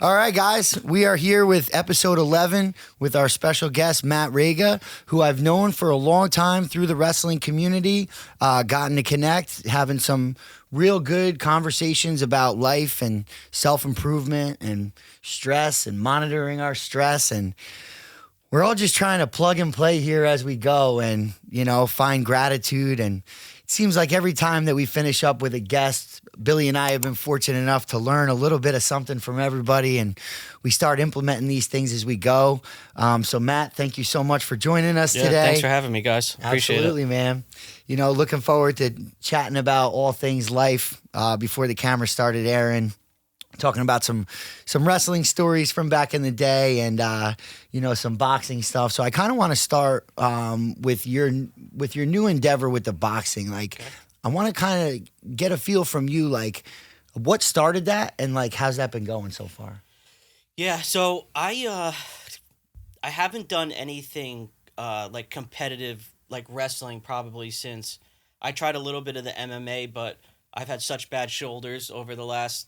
All right, guys, we are here with episode 11 with our special guest, Matt Rega, who I've known for a long time through the wrestling community, gotten to connect, having some real good conversations about life and self-improvement and stress and monitoring our stress. And we're all just trying to plug and play here as we go and, find gratitude. And it seems like every time that we finish up with a guest, Billy and I have been fortunate enough to learn a little bit of something from everybody, and we start implementing these things as we go. So, Matt, thank you so much for joining us today. Thanks for having me, guys. Appreciate Absolutely, it. man. Looking forward to chatting about all things life before the camera started airing. Talking about some wrestling stories from back in the day and some boxing stuff. So I kind of want to start with your new endeavor with the boxing. I want to kind of get a feel from you, what started that and how's that been going so far? Yeah, so I haven't done anything competitive wrestling probably since I tried a little bit of the MMA, but I've had such bad shoulders over the last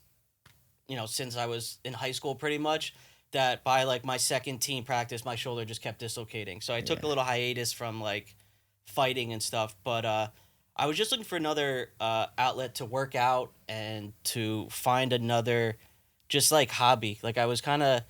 since I was in high school pretty much, that by my second team practice, my shoulder just kept dislocating. So I took a little hiatus from fighting and stuff, but I was just looking for another outlet to work out and to find another just hobby. I was kind of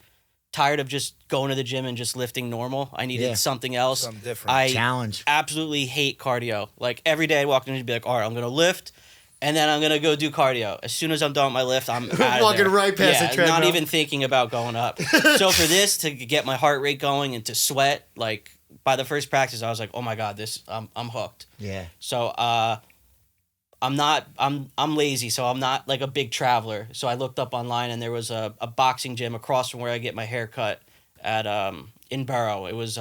tired of just going to the gym and just lifting normal. I needed something else. Something different. Challenge. Absolutely hate cardio. Every day I'd walk in and be all right, I'm going to lift. And then I'm going to go do cardio. As soon as I'm done with my lift, I'm out walking of there. right past the treadmill. Not even thinking about going up. So for this, to get my heart rate going and to sweat, by the first practice, I was like, oh my God, I'm hooked. Yeah. So I'm lazy, so I'm not a big traveler. So I looked up online and there was a boxing gym across from where I get my hair cut at in Borough. It was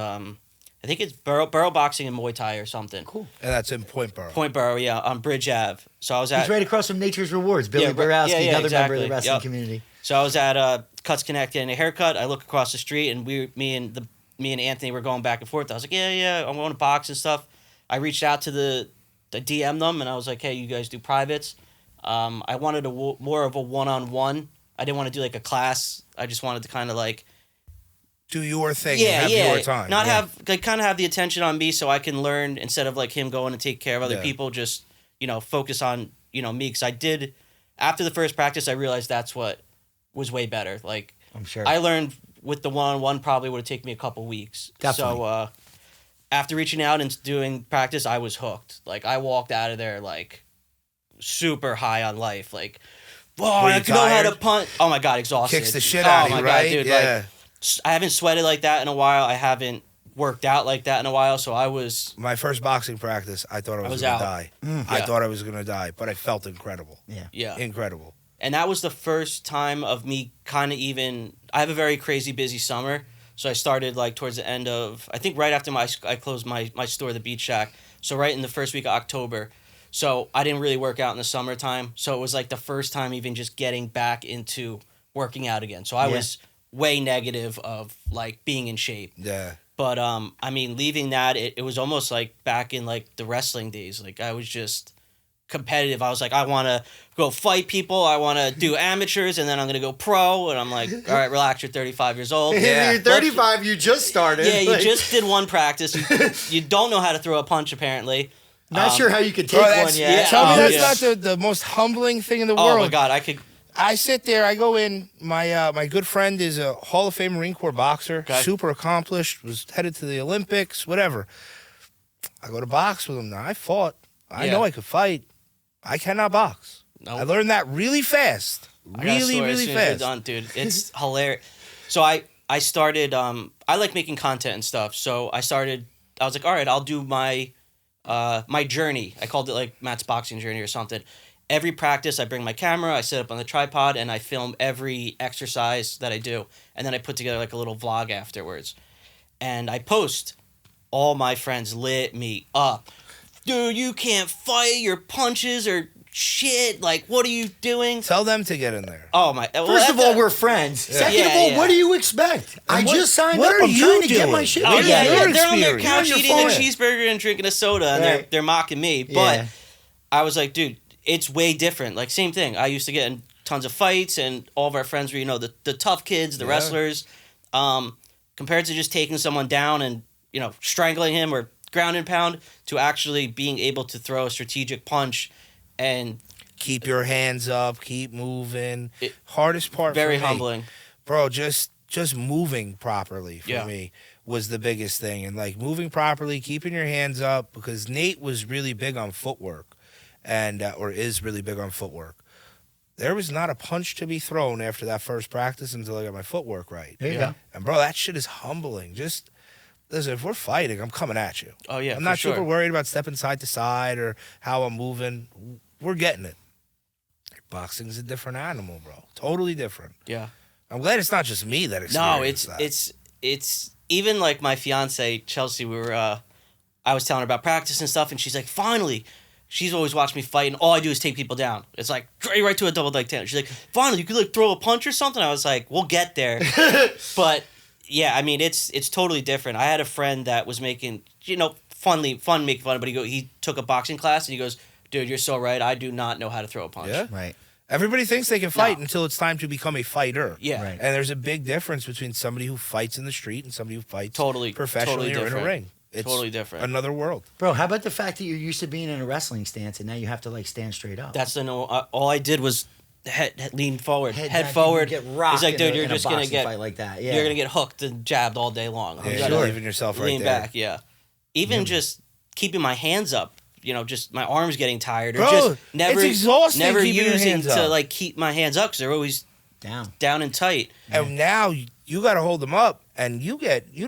I think it's Borough Boxing and Muay Thai or something. Cool. And that's in Point Borough. Point Borough, yeah, on Bridge Ave. So I was at... He's right across from Nature's Rewards. Billy Borowski, another member of the wrestling community. So I was at Cuts Connect getting a haircut. I look across the street, and me and Anthony were going back and forth. I was like, yeah, I'm going to box and stuff. I reached out to the DM them, and I was like, hey, you guys do privates? I wanted more of a one-on-one. I didn't want to do a class. I just wanted to kind of do your thing and have your time. Not have kind of have the attention on me so I can learn instead of him going and take care of other people. Just focus on me, because I did after the first practice I realized that's what was way better. I'm sure I learned with the one-on-one probably would have taken me a couple weeks. Definitely. So after reaching out and doing practice, I was hooked. I walked out of there super high on life. Whoa, I know how to punch. Oh my God, exhausted. Kicks the shit out of you, right? God, dude, yeah. I haven't sweated like that in a while. I haven't worked out like that in a while. So I was... My first boxing practice, I thought I was going to die. I thought I was going to die, but I felt incredible. Yeah. Incredible. And that was the first time of me kind of even... I have a very crazy busy summer. So I started towards the end of... I think right after I closed my store, the Beach Shack. So right in the first week of October. So I didn't really work out in the summertime. So it was the first time even just getting back into working out again. So I was... way negative of being in shape. Yeah. But leaving that, it was almost back in the wrestling days. I was just competitive. I was I want to go fight people. I want to do amateurs, and then I'm going to go pro. And I'm all right, relax, you're 35 years old. Yeah. You're 35, you just started. Yeah, you just did one practice. You don't know how to throw a punch, apparently. Not sure how you could take one yet. Yeah. Tell me that's not the most humbling thing in the world. Oh my God, I sit there, I go in, my good friend is a Hall of Fame Marine Corps boxer, super accomplished, was headed to the Olympics, whatever. I go to box with him now. I fought. I know I could fight. I cannot box. Nope. I learned that really fast. Really fast. Done, dude. It's hilarious. So I started, I like making content and stuff, so I was all right, I'll do my journey. I called it Matt's Boxing Journey or something. Every practice, I bring my camera, I set up on the tripod, and I film every exercise that I do. And then I put together a little vlog afterwards. And I post. All my friends lit me up. Dude, you can't fight. Your punches are shit. What are you doing? Tell them to get in there. Oh, my. First of all, we're friends. Second of all, what do you expect? I just signed up. I'm trying to get my shit. Oh, yeah. They're on their couch eating a cheeseburger and drinking a soda, and they're mocking me. But I was like, dude, it's way different. Same thing. I used to get in tons of fights, and all of our friends were, the tough kids, the wrestlers. Compared to just taking someone down and, strangling him or ground and pound, to actually being able to throw a strategic punch and keep your hands up, keep moving. Hardest part very for me, humbling. Bro, just moving properly for me was the biggest thing. And like moving properly, keeping your hands up, because Nate was really big on footwork and or is really big on footwork. There was not a punch to be thrown after that first practice until I got my footwork right. There you go. And bro, that shit is humbling. Just listen, if we're fighting, I'm coming at you. Oh yeah, I'm not super worried about stepping side to side or how I'm moving. We're getting it. Boxing's a different animal, bro. Totally different. Yeah. I'm glad it's not just me that experienced that. It's even like my fiance Chelsea. I was telling her about practice and stuff, and she's like, finally. She's always watched me fight, and all I do is take people down. It's like right to a double leg takedown. She's like, finally, you could like throw a punch or something. I was like, we'll get there. But yeah, I mean, it's totally different. I had a friend that was making fun making fun, but he took a boxing class and he goes, dude, you're so right. I do not know how to throw a punch. Yeah. Right. Everybody thinks they can fight until it's time to become a fighter. Yeah. Right. And there's a big difference between somebody who fights in the street and somebody who fights Totally professionally or in a different. ring. It's totally different. Another world. Bro, how about the fact that you're used to being in a wrestling stance and now you have to like stand straight up? That's all I did was lean forward, head back, forward. Get rocked. He's like, dude, you're in a just gonna boxing get fight like that. Yeah. You're gonna get hooked and jabbed all day long. Yeah, You you're gotta leaving yourself right lean there. back. Yeah. Even just keeping my hands up. Just my arms getting tired, or Bro, just never, it's exhausting never keeping your using hands to up. like keep my hands up because they're always down and tight. And now you got to hold them up, and you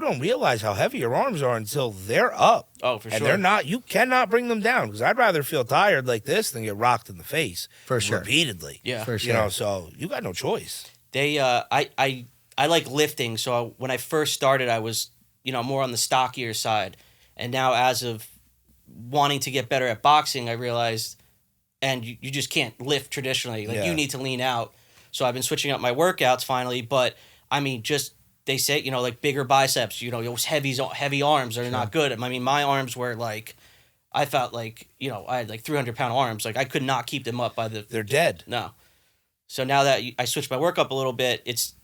don't realize how heavy your arms are until they're up. Oh, for and sure. they're not. You cannot bring them down, because I'd rather feel tired like this than get rocked in the face For sure. repeatedly. Yeah, For sure. So you got no choice. They, I like lifting. So when I first started, I was, more on the stockier side, and now as of wanting to get better at boxing, I realized, and you just can't lift traditionally. Like you need to lean out. So I've been switching up my workouts finally. But I mean, just they say like bigger biceps. Those heavy arms are not good. I mean, my arms were like, I felt like I had like 300-pound arms. Like I could not keep them up by the. They're dead. No. So now that I switched my work up a little bit, it's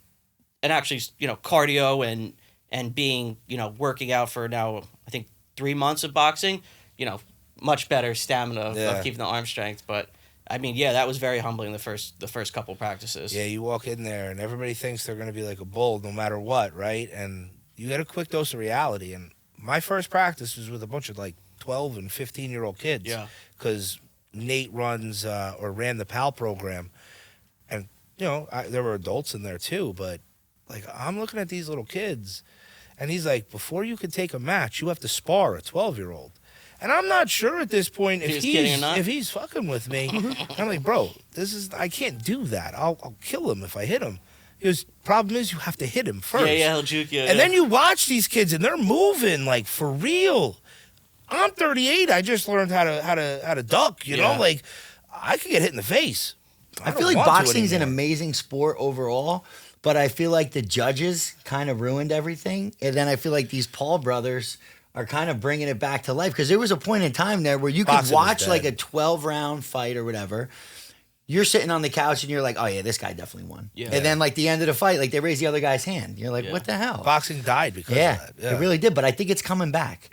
and actually cardio and being working out for now I think 3 months of boxing. Much better stamina of keeping the arm strength. But I mean, that was very humbling the first couple practices. Yeah, you walk in there and everybody thinks they're going to be like a bull no matter what, right? And you get a quick dose of reality. And my first practice was with a bunch of like 12 and 15-year-old kids. Yeah. Because Nate ran the PAL program. And, there were adults in there too. But like, I'm looking at these little kids and he's like, before you can take a match, you have to spar a 12-year-old. And I'm not sure at this point if he's fucking with me. I'm like, bro, I can't do that. I'll kill him if I hit him. His problem is you have to hit him first. Yeah, he'll juke you. And then you watch these kids and they're moving like for real. I'm 38. I just learned how to duck. Like I could get hit in the face. I feel like boxing's an amazing sport overall, but I feel like the judges kind of ruined everything. And then I feel like these Paul brothers are kind of bringing it back to life, because there was a point in time there where you could watch like a 12-round fight or whatever. You're sitting on the couch and you're like, oh yeah, this guy definitely won. Yeah. And then like the end of the fight, like they raise the other guy's hand. You're like, what the hell? Boxing died because of that. Yeah, it really did. But I think it's coming back.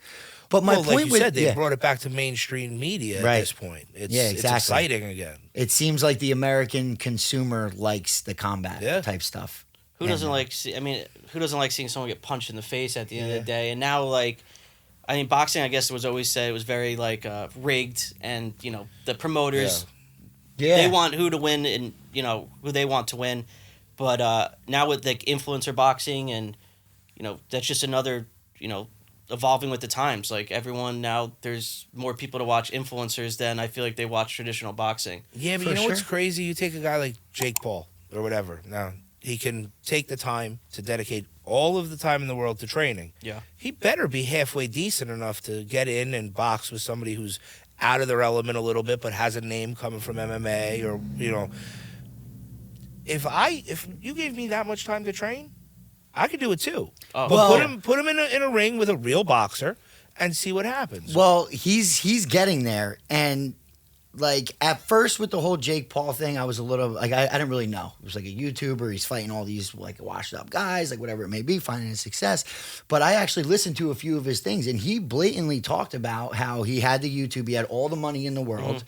But my point like you said, they brought it back to mainstream media at this point. It's exciting again. It seems like the American consumer likes the combat type stuff. Who doesn't like seeing someone get punched in the face at the end of the day? And now boxing, I guess it was always said it was very like rigged, and the promoters, they want who to win and who they want to win. But now with like influencer boxing, and that's just another evolving with the times. Like everyone now, there's more people to watch influencers than I feel like they watch traditional boxing. Yeah, but what's crazy? You take a guy like Jake Paul or whatever. Now he can take the time to dedicate all of the time in the world to training. Yeah. He better be halfway decent enough to get in and box with somebody who's out of their element a little bit but has a name coming from MMA or, If you gave me that much time to train, I could do it too. Oh. But put him in a ring with a real boxer and see what happens. Well, he's getting there, and like at first with the whole Jake Paul thing, I was a little like I didn't really know. It was like a YouTuber. He's fighting all these like washed up guys, like whatever it may be, finding his success. But I actually listened to a few of his things, and he blatantly talked about how he had the YouTube, he had all the money in the world,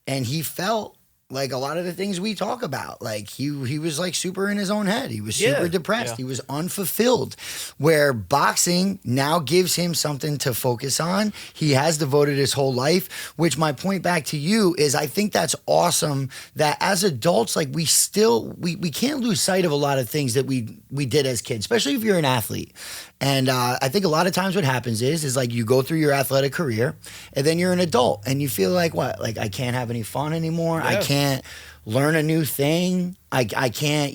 and he felt like a lot of the things we talk about, like he was like super in his own head. He was super depressed. Yeah. He was unfulfilled. Where boxing now gives him something to focus on. He has devoted his whole life. Which my point back to you is, I think that's awesome. That as adults, like we can't lose sight of a lot of things that we did as kids, especially if you're an athlete. And I think a lot of times what happens is like you go through your athletic career and then you're an adult and you feel like what? Like I can't have any fun anymore. Yeah. I can't learn a new thing. I can't,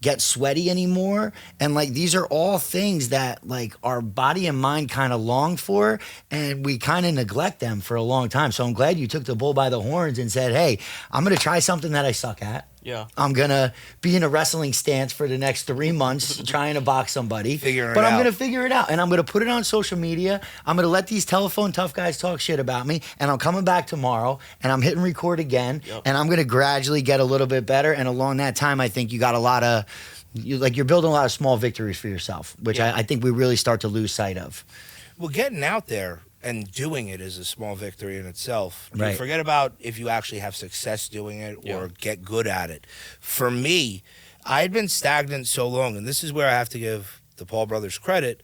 get sweaty anymore. And like these are all things that like our body and mind kind of long for, and we kind of neglect them for a long time. So I'm glad you took the bull by the horns and said, hey, I'm going to try something that I suck at. Yeah. I'm going to be in a wrestling stance for the next 3 months trying to box somebody. But I'm going to figure it out. And I'm going to put it on social media. I'm going to let these telephone tough guys talk shit about me. And I'm coming back tomorrow and I'm hitting record again. Yep. And I'm going to gradually get a little bit better. And along that time, I think you got a lot of, you're building a lot of small victories for yourself, which I think we really start to lose sight of. Well, getting out there and doing it is a small victory in itself. Right. You forget about if you actually have success doing it or get good at it. For me, I'd been stagnant so long, and this is where I have to give the Paul brothers credit.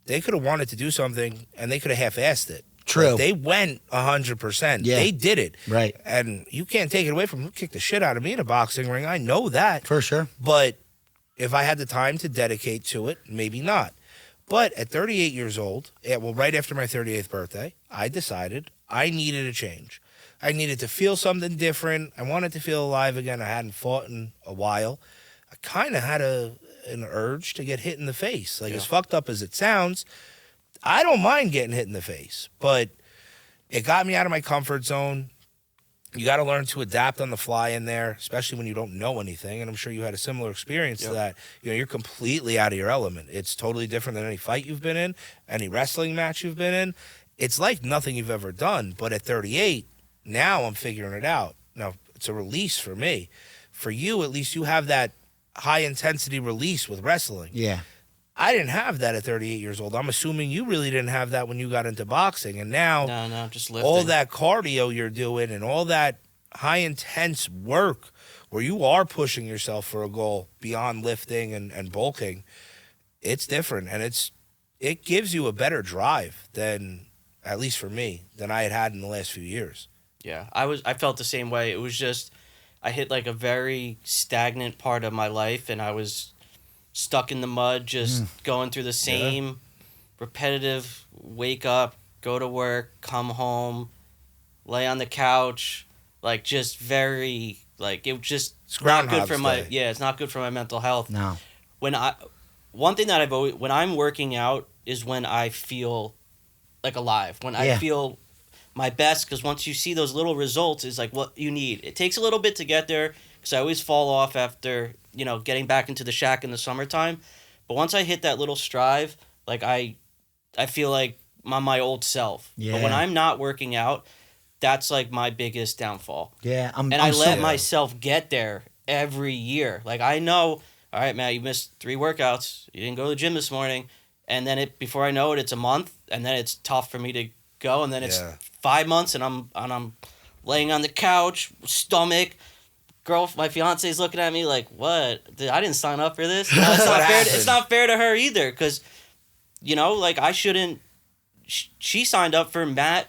They could have wanted to do something, and they could have half-assed it. True. Like, they went 100%. Yeah. They did it. Right. And you can't take it away from them. Kick the shit out of me in a boxing ring. I know that. For sure. But if I had the time to dedicate to it, maybe not. But at 38 years old, right after my 38th birthday, I decided I needed a change. I needed to feel something different. I wanted to feel alive again. I hadn't fought in a while. I kind of had an urge to get hit in the face. Like, as fucked up as it sounds, I don't mind getting hit in the face. But it got me out of my comfort zone. You got to learn to adapt on the fly in there, especially when you don't know anything. And I'm sure you had a similar experience to that. You're completely out of your element. It's totally different than any fight you've been in, any wrestling match you've been in. It's like nothing you've ever done. But at 38, now I'm figuring it out. Now, it's a release for me. For you, at least you have that high-intensity release with wrestling. Yeah. I didn't have that at 38 years old. I'm assuming you really didn't have that when you got into boxing. And now No, just lifting. all that cardio you're doing and all that high intense work where you are pushing yourself for a goal beyond lifting and bulking, it's different. And it gives you a better drive than, at least for me, than I had in the last few years. Yeah, I felt the same way. It was just, I hit like a very stagnant part of my life, and I was stuck in the mud, just going through the same repetitive wake up, go to work, come home, lay on the couch, like just very, like it just It's not good Groundhog's for my, Day. it's not good for my mental health. No. One thing that I've always, when I'm working out is when I feel like alive, when I feel my best, because once you see those little results is like what you need. It takes a little bit to get there, because I always fall off after, getting back into the shack in the summertime. But once I hit that little strive, like I feel like I'm my old self. Yeah. But when I'm not working out, that's like my biggest downfall. Yeah. I let myself get there every year. Like I know, all right, man, you missed 3 workouts. You didn't go to the gym this morning. And then before I know it, it's a month, and then it's tough for me to go, and then it's 5 months, and I'm laying on the couch, stomach. Girl, my fiance's looking at me like, what? I didn't sign up for this. No, it's not fair to her either, because, like I shouldn't. She signed up for Matt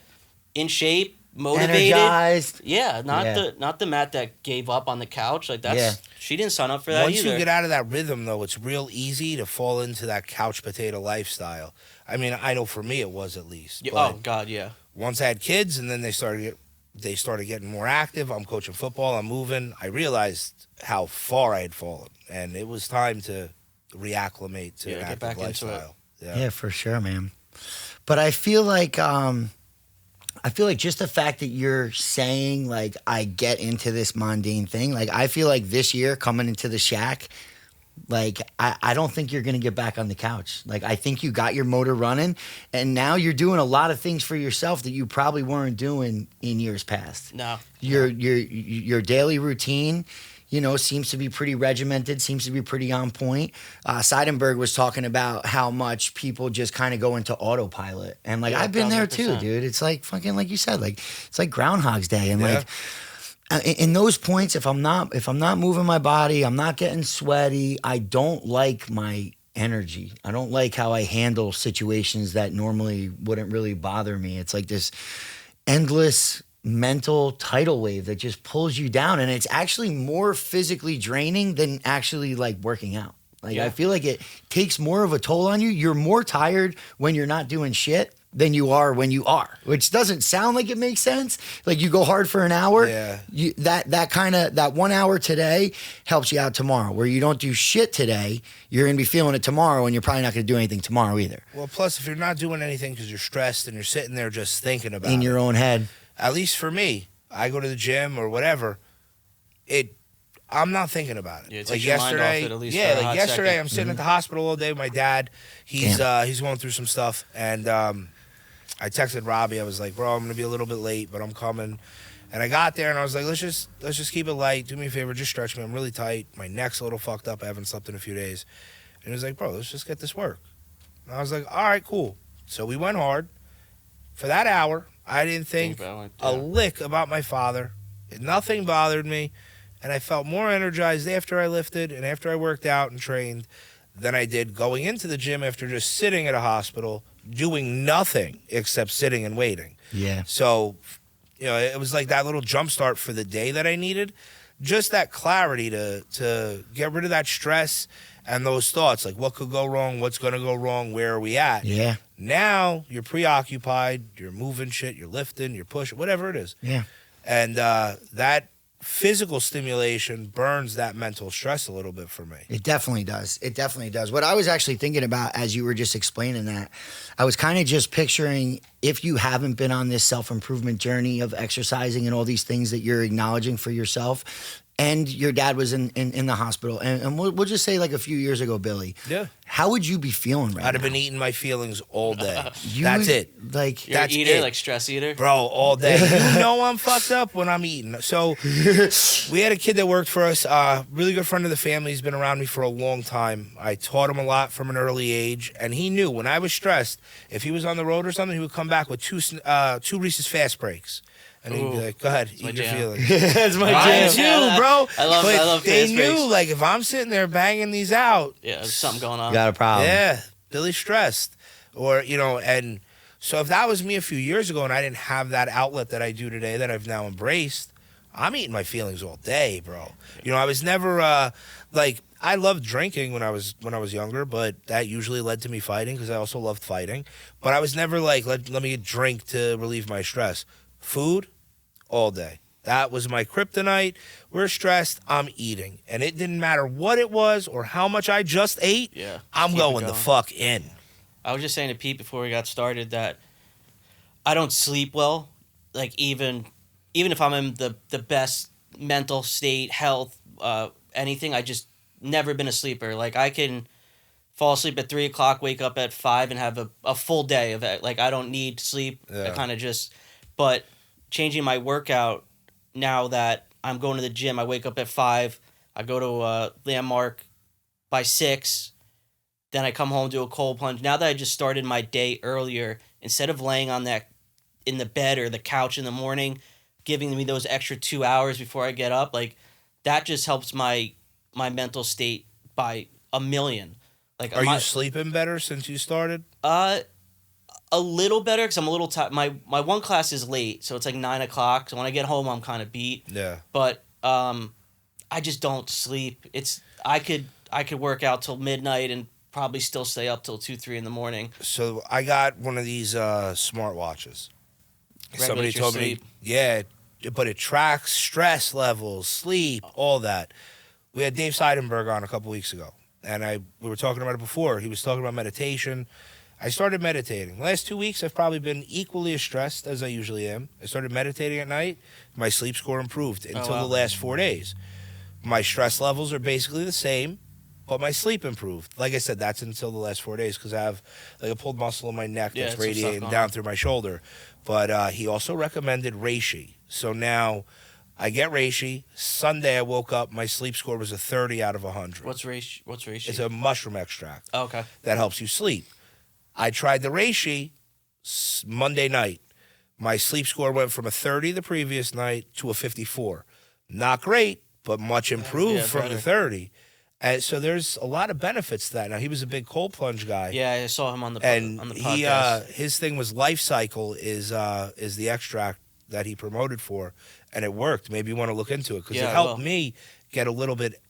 in shape, motivated, energized. Yeah, not the Matt that gave up on the couch. Like that's she didn't sign up for that Once either. you get out of that rhythm, though, it's real easy to fall into that couch potato lifestyle. I mean, I know for me it was at least. Oh God, yeah. Once I had kids, and then they started getting more active. I'm coaching football. I'm moving. I realized how far I had fallen, and it was time to reacclimate to an get active back into lifestyle. Yeah, for sure, man. But I feel like just the fact that you're saying like I get into this mundane thing, like I feel like this year coming into the shack, like I don't think you're going to get back on the couch. Like I think you got your motor running, and now you're doing a lot of things for yourself that you probably weren't doing in years past. No. Your daily routine, you know, seems to be pretty regimented, seems to be pretty on point. Seidenberg was talking about how much people just kind of go into autopilot, and like Yeah, I've been there too, 1,000%. dude. It's like fucking like you said, like it's like Groundhog's Day, and like in those points, if I'm not moving my body, I'm not getting sweaty. I don't like my energy. I don't like how I handle situations that normally wouldn't really bother me. It's like this endless mental tidal wave that just pulls you down, and it's actually more physically draining than actually like working out. Like I feel like it takes more of a toll on you. You're more tired when you're not doing shit than you are when you are, which doesn't sound like it makes sense. Like you go hard for an hour, that 1 hour today helps you out tomorrow. Where you don't do shit today, you're gonna be feeling it tomorrow, and you're probably not gonna do anything tomorrow either. Well, plus if you're not doing anything because you're stressed and you're sitting there just thinking about in your own head. At least for me, I go to the gym or whatever. I'm not thinking about it. Yeah, it like takes your mind off yesterday, it at least for a hot yesterday, second. I'm sitting at the hospital all day with my dad. He's going through some stuff, and I texted Robbie. I was like, bro, I'm gonna be a little bit late, but I'm coming. And I got there and I was like, let's just keep it light. Do me a favor, just stretch me. I'm really tight. My neck's a little fucked up. I haven't slept in a few days. And he was like, bro, let's just get this work. And I was like, all right, cool. So we went hard. For that hour, I didn't think a lick about my father. Nothing bothered me. And I felt more energized after I lifted and after I worked out and trained than I did going into the gym after just sitting at a hospital doing nothing except sitting and waiting. Yeah. So, you know, it was like that little jump start for the day that I needed. Just that clarity to get rid of that stress and those thoughts, like what could go wrong, what's going to go wrong, where are we at? Yeah. Now you're preoccupied, you're moving shit, you're lifting, you're pushing, whatever it is. Yeah. And that physical stimulation burns that mental stress a little bit for me. It definitely does. It definitely does. What I was actually thinking about as you were just explaining that, I was kind of just picturing if you haven't been on this self-improvement journey of exercising and all these things that you're acknowledging for yourself, and your dad was in the hospital, and we'll just say like a few years ago, Billy. Yeah. How would you be feeling right now? I'd have been eating my feelings all day. You That's would- it. Like, You're an That's eater, it. like stress eater. Bro, all day. You know I'm fucked up when I'm eating. So we had a kid that worked for us, really good friend of the family. He's been around me for a long time. I taught him a lot from an early age, and he knew when I was stressed, if he was on the road or something, he would come back with two Reese's Fast Breaks. And he'd be like, go ahead, eat my your jam. feelings. that's my Mine jam. too, bro. I love they Fast knew, Breaks. like, if I'm sitting there banging these out, Yeah, there's something going on. Got a problem. yeah, Billy's stressed. Or, you know, and so if that was me a few years ago and I didn't have that outlet that I do today that I've now embraced, I'm eating my feelings all day, bro. You know, I was never like I loved drinking when I was younger, but that usually led to me fighting because I also loved fighting. But I was never like let me drink to relieve my stress. Food all day. That was my kryptonite. We're stressed, I'm eating. And it didn't matter what it was or how much I just ate. Yeah, I'm keep it going the going. fuck in. I was just saying to Pete before we got started that I don't sleep well. Like even if I'm in the best mental state, health, anything, I just never been a sleeper. Like I can fall asleep at 3 o'clock, wake up at 5, and have a full day of it. Like I don't need sleep. Yeah. I kind of just, but changing my workout now that I'm going to the gym, I wake up at 5, I go to Landmark by 6, then I come home, do a cold plunge. Now that I just started my day earlier, instead of laying on that in the bed or the couch in the morning, giving me those extra 2 hours before I get up, like that just helps my mental state by a million. Like, Are you sleeping better since you started? A little better because I'm a little tired. My one class is late, so it's like 9 o'clock. So when I get home, I'm kind of beat. Yeah. But I just don't sleep. I could work out till midnight and probably still stay up till 2-3 in the morning. So I got one of these smart watches. Somebody Regulates your told me, sleep. yeah, but it tracks stress levels, sleep, all that. We had Dave Seidenberg on a couple weeks ago, and we were talking about it before. He was talking about meditation. I started meditating. The last 2 weeks, I've probably been equally as stressed as I usually am. I started meditating at night. My sleep score improved until wow. the last 4 days. My stress levels are basically the same. but my sleep improved. Like I said, that's until the last 4 days because I have like a pulled muscle in my neck Yeah, that's some stuff radiating going down on. through my shoulder. But he also recommended reishi. So now I get reishi. Sunday I woke up, my sleep score was a 30 out of 100. What's reishi? It's a mushroom extract Oh, okay. that helps you sleep. I tried the reishi Monday night. My sleep score went from a 30 the previous night to a 54. Not great, but much improved from better. the 30. And so there's a lot of benefits to that. Now, he was a big cold plunge guy. Yeah, I saw him on the And podcast. his thing was Life Cycle is the extract that he promoted for, and it worked. Maybe you want to look into it because Yeah, it I helped will. me get a little bit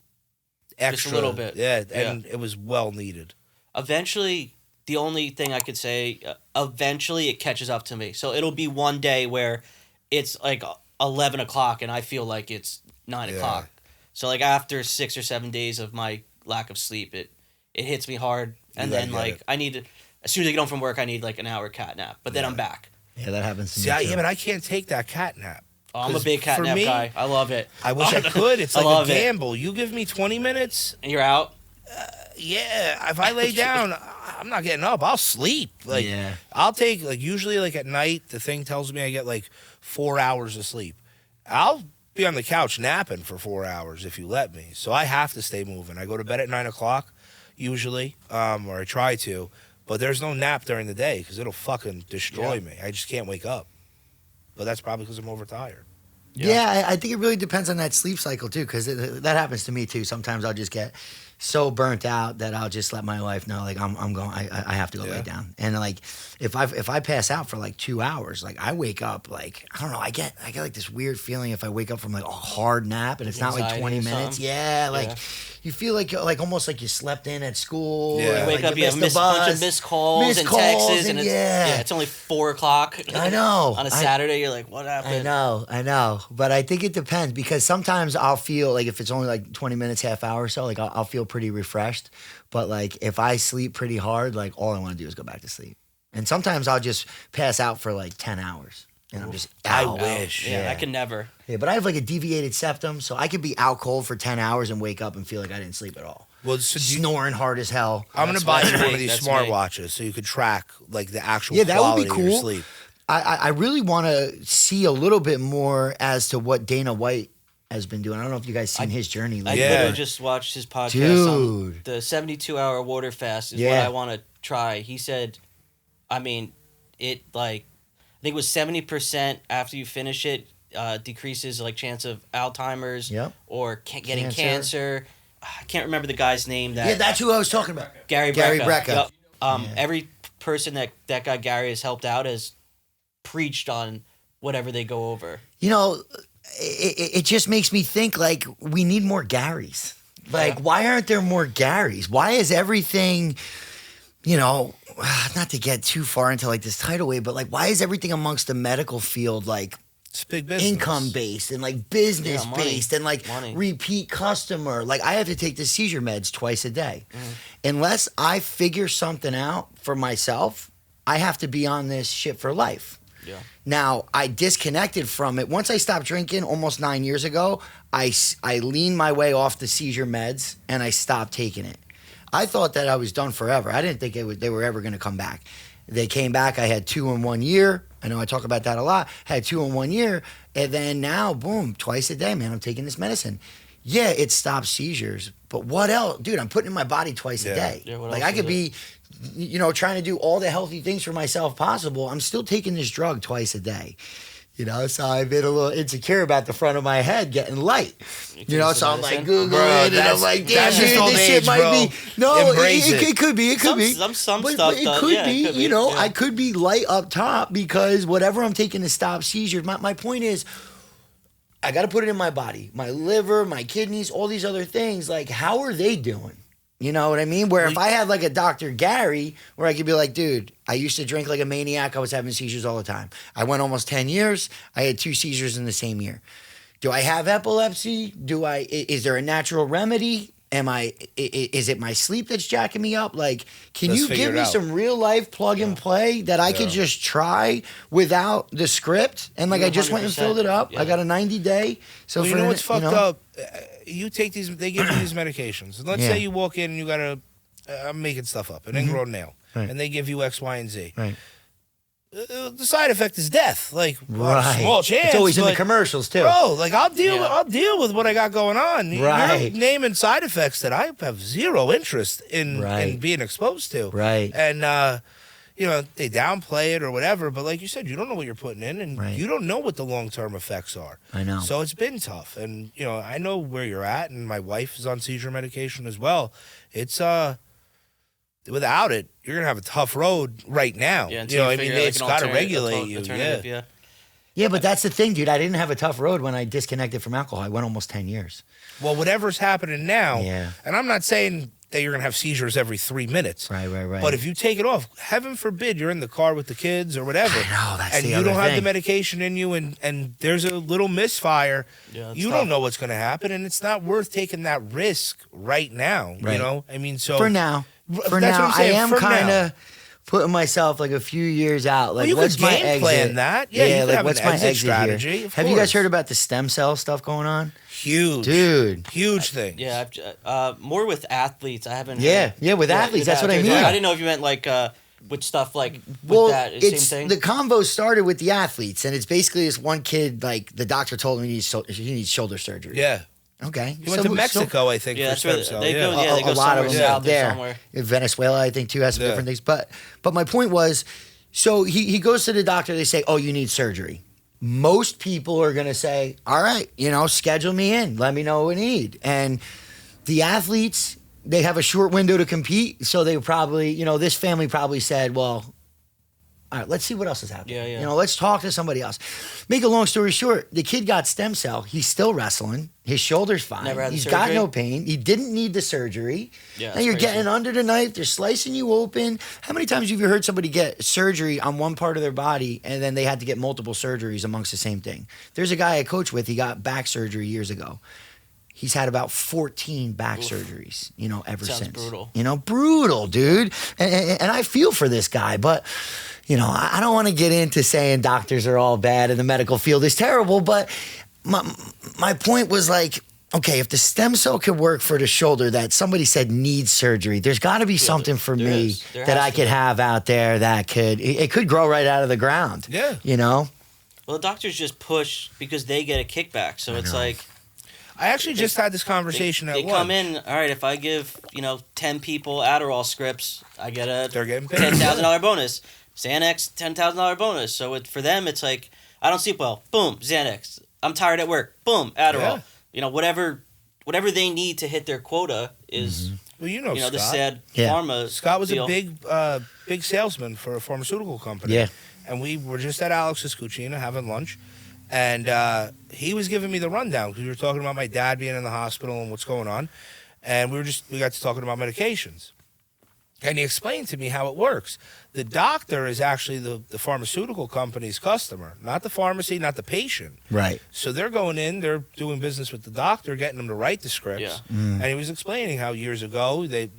extra. little bit. Yeah, and it was well needed. Eventually, the only thing I could say, eventually it catches up to me. So it'll be one day where it's like 11 o'clock and I feel like it's 9 Yeah. o'clock. So like after 6 or 7 days of my lack of sleep, it hits me hard. And gotta then get like it. I need to, as soon as I get home from work, I need like an hour cat nap. But then I'm back. Yeah, that happens to See, me too. but I can't take that cat nap. Oh, I'm a 'Cause big cat for nap me, guy. I love it. I wish I could. It's I like love a it. gamble. You give me 20 minutes, And you're out. yeah. If I lay down, I'm not getting up. I'll sleep. Like Yeah. I'll take like usually like at night. The thing tells me I get like 4 hours of sleep. I'll be on the couch napping for 4 hours if you let me. So I have to stay moving. I go to bed at 9 o'clock usually, or I try to. But there's no nap during the day because it'll fucking destroy me. I just can't wake up. But that's probably because I'm overtired. Yeah, I think it really depends on that sleep cycle too, because that happens to me too. Sometimes I'll just get so burnt out that I'll just let my wife know, like I'm going, I have to go lay down. And like if I pass out for like 2 hours, like I wake up like I don't know, I get like this weird feeling if I wake up from like a hard nap and it's not like Anxiety 20 or minutes. something. Yeah, like Yeah. you feel like almost like you slept in at school. Yeah. or, You Wake like up, you have missed a the bunch bus. of missed calls Missed and calls texts, and and yeah. it's only 4 o'clock. I know. On a Saturday, you're like, what happened? I know. But I think it depends because sometimes I'll feel like if it's only like 20 minutes, half hour or so, like I'll feel pretty refreshed. But like if I sleep pretty hard, like all I want to do is go back to sleep. And sometimes I'll just pass out for like 10 hours. And I'm just out. I wish. Yeah, I could never. Yeah, but I have like a deviated septum, so I could be out cold for 10 hours and wake up and feel like I didn't sleep at all. Well, so do you, Snoring hard as hell. I'm going That's to buy you me. one of these That's me. smartwatches so you could track like the actual Yeah, that would be quality of your cool. sleep. I really want to see a little bit more as to what Dana White has been doing. I don't know if you guys seen his journey. I Like, Yeah. literally just watched his podcast on Dude. the 72-hour water fast is what Yeah. I want to try. He said, I mean, it like, I think it was 70% after you finish it, decreases like chance of Alzheimer's Yep. or getting cancer. I can't remember the guy's name. That Yeah, that's who I was talking about. Gary Gary Brecka. Brecka. Yep. Every person that guy Gary has helped out has preached on whatever they go over. You know, it just makes me think like we need more Garys. Like, why aren't there more Garys? Why is everything, you know, not to get too far into like this tidal wave, but like, why is everything amongst the medical field like It's big business. income based and like business Yeah, money. based and like Money. repeat customer? Like, I have to take the seizure meds twice a day. Unless I figure something out for myself, I have to be on this shit for life. Yeah. Now, I disconnected from it. Once I stopped drinking almost 9 years ago, I leaned my way off the seizure meds and I stopped taking it. I thought that I was done forever. I didn't think they were ever going to come back. They came back. I had 2 in 1 year. I know I talk about that a lot. Had 2 in 1 year. And then now, boom, twice a day, man, I'm taking this medicine. Yeah, it stops seizures. But what else? Dude, I'm putting it in my body twice a day. Yeah, what like, else I could is be, you know, trying to do all the healthy things for myself possible. I'm still taking this drug twice a day. You know, so I've been a little insecure about the front of my head getting light. You know, so I'm like medicine? Googling Bro, it and I'm like, damn, that's just dude, old this shit age, might bro. be. No, Embrace it. it could be. It could be. Some But stuff it does. could Yeah, be, it could you know, yeah. I could be light up top because whatever I'm taking to stop seizures, my point is, I got to put it in my body. My liver, my kidneys, all these other things. Like, how are they doing? You know what I mean? Where if I had like a Dr. Gary, where I could be like, dude, I used to drink like a maniac. I was having seizures all the time. I went almost 10 years. I had 2 seizures in the same year. Do I have epilepsy? Is there a natural remedy? Is it my sleep that's jacking me up? Like, can Let's you figure give it me out. some real life plug and play that I could just try without the script? And like, I just went and 100%. filled it up. Yeah. I got a 90-day. So Well, you for know the- what's fucked up? you take these. They give you these medications. And let's Yeah. say you walk in and you got I'm making stuff up, an ingrown nail, Right. and they give you X, Y, and Z. Right. The side effect is death. Like, Right. small chance. It's always in the but, commercials too. Bro, like I'll deal Yeah. with what I got going on. Right. You're naming side effects that I have zero interest in being exposed to. Right. And they downplay it or whatever, but like you said, you don't know what you're putting in, and you don't know what the long-term effects are. I know. So it's been tough, and I know where you're at, and my wife is on seizure medication as well. It's without it, you're gonna have a tough road right now. Yeah, It's got to regulate you. Yeah. Yeah, but that's the thing, dude. I didn't have a tough road when I disconnected from alcohol. I went almost 10 years. Well, whatever's happening now, Yeah. and I'm not saying that you're gonna have seizures every 3 minutes. Right. But if you take it off, heaven forbid you're in the car with the kids or whatever, I know, that's and the you other don't have thing. the medication in you, and there's a little misfire, it's you tough. don't know what's going to happen, and it's not worth taking that risk right now. Right. So For now, That's what I'm I saying, am for kind now. of putting myself like a few years out. Like, Well, you what's could my game exit? plan that. Yeah, you could like have what's an my exit exit strategy, here? of Have you guys course. heard about the stem cell stuff going on? Huge, Dude. huge thing. Yeah, more with athletes. I haven't. Yeah, with athletes. That's what I mean. I didn't know if you meant like with stuff like with Well, that. it's Same thing. the convo started with the athletes, and it's basically this one kid. Like the doctor told him he needs shoulder surgery. Yeah, Okay. he went to Mexico, I think. Yeah, for that's where stem cell. they go. Yeah. Yeah, they go a lot of somewhere them south out there there. somewhere. Venezuela, I think, too, has some Yeah. different things. But my point was, so he goes to the doctor. They say, "Oh, you need surgery." Most people are going to say, "All right, schedule me in. Let me know what we need." And the athletes, they have a short window to compete, so they probably, this family probably said, "Well, all right, let's see what else is happening. Yeah. Let's talk to somebody else." Make a long story short, the kid got stem cell. He's still wrestling. His shoulder's fine. Never had the He's got surgery? no pain. He didn't need the surgery. Yeah, Now that's you're crazy. getting under the knife. They're slicing you open. How many times have you heard somebody get surgery on one part of their body and then they had to get multiple surgeries amongst the same thing? There's a guy I coach with. He got back surgery years ago. He's had about 14 back surgeries, ever Sounds since. brutal. Brutal, dude. And I feel for this guy, but I don't want to get into saying doctors are all bad and the medical field is terrible, but my point was like, okay, if the stem cell could work for the shoulder that somebody said needs surgery, there's got to be something for there me is. There that has I to could be. have out there that it could grow right out of the ground. Yeah. Well, the doctors just push because they get a kickback. So it's like I actually just had this conversation they at come lunch. in. All right, if I give 10 people Adderall scripts, I get a They're getting paid. $10,000 bonus. Xanax, $10,000 bonus. So for them, it's like I don't sleep well. Boom, Xanax. I'm tired at work. Boom, Adderall. Whatever they need to hit their quota is. Well, Scott. The sad Yeah. pharma. Scott was deal. a big salesman for a pharmaceutical company. Yeah. And we were just at Alex's Cucina having lunch. And he was giving me the rundown because we were talking about my dad being in the hospital and what's going on. And we got to talking about medications. And he explained to me how it works. The doctor is actually the pharmaceutical company's customer, not the pharmacy, not the patient. Right. So they're going in, they're doing business with the doctor, getting them to write the scripts. Yeah. And he was explaining how years ago, the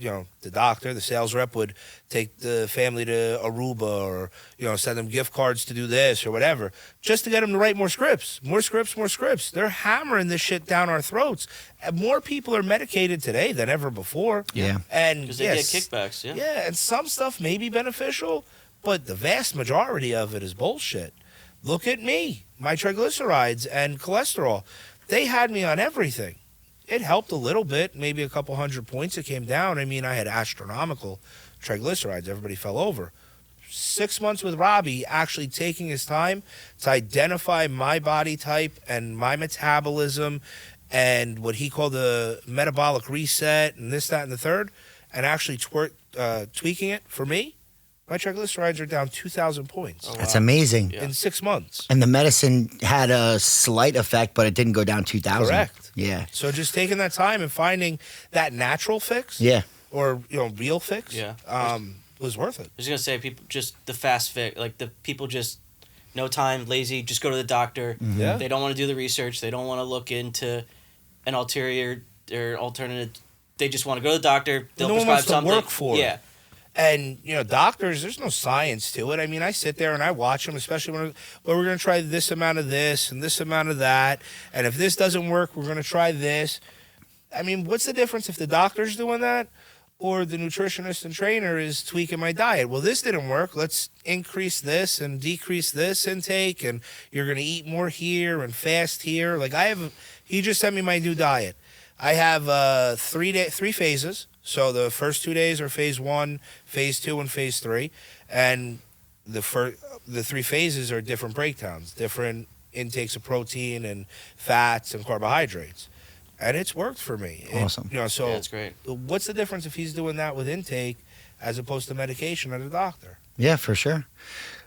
doctor, the sales rep would take the family to Aruba or, send them gift cards to do this or whatever, just to get them to write more scripts. More scripts, more scripts. They're hammering this shit down our throats. And more people are medicated today than ever before. Yeah. And Because they get kickbacks. Yeah. yeah, and some stuff may be beneficial, but the vast majority of it is bullshit. Look at me, my triglycerides and cholesterol. They had me on everything. It helped a little bit, maybe a couple 100 points. It came down. I mean, I had astronomical triglycerides. Everybody fell over. 6 months with Robbie, actually taking his time to identify my body type and my metabolism and what he called the metabolic reset and this, that, and the third, and actually tweaking it for me, my triglycerides are down 2,000 points That's amazing. Yeah. in 6 months. And the medicine had a slight effect, but it didn't go down 2,000. Correct. Yeah. So just taking that time and finding that natural fix Yeah. or real fix Yeah. was worth it. I was gonna say people just the fast fix, like the people just no time, lazy, just go to the doctor. Yeah. They don't want to do the research. They don't want to look into an ulterior or alternative. They just want to go to the doctor. They'll No one prescribe wants to something. work for it. Yeah. And, doctors, there's no science to it. I mean, I sit there and I watch them, especially when we're going to try this amount of this and this amount of that. And if this doesn't work, we're going to try this. I mean, what's the difference if the doctor's doing that or the nutritionist and trainer is tweaking my diet? Well, this didn't work. Let's increase this and decrease this intake. And you're going to eat more here and fast here. Like he just sent me my new diet. I have 3 phases. So the first 2 days are phase 1, phase 2, and phase 3. And the 3 phases are different breakdowns, different intakes of protein and fats and carbohydrates. And it's worked for me. Awesome. So that's great. What's the difference if he's doing that with intake as opposed to medication at a doctor? Yeah, for sure.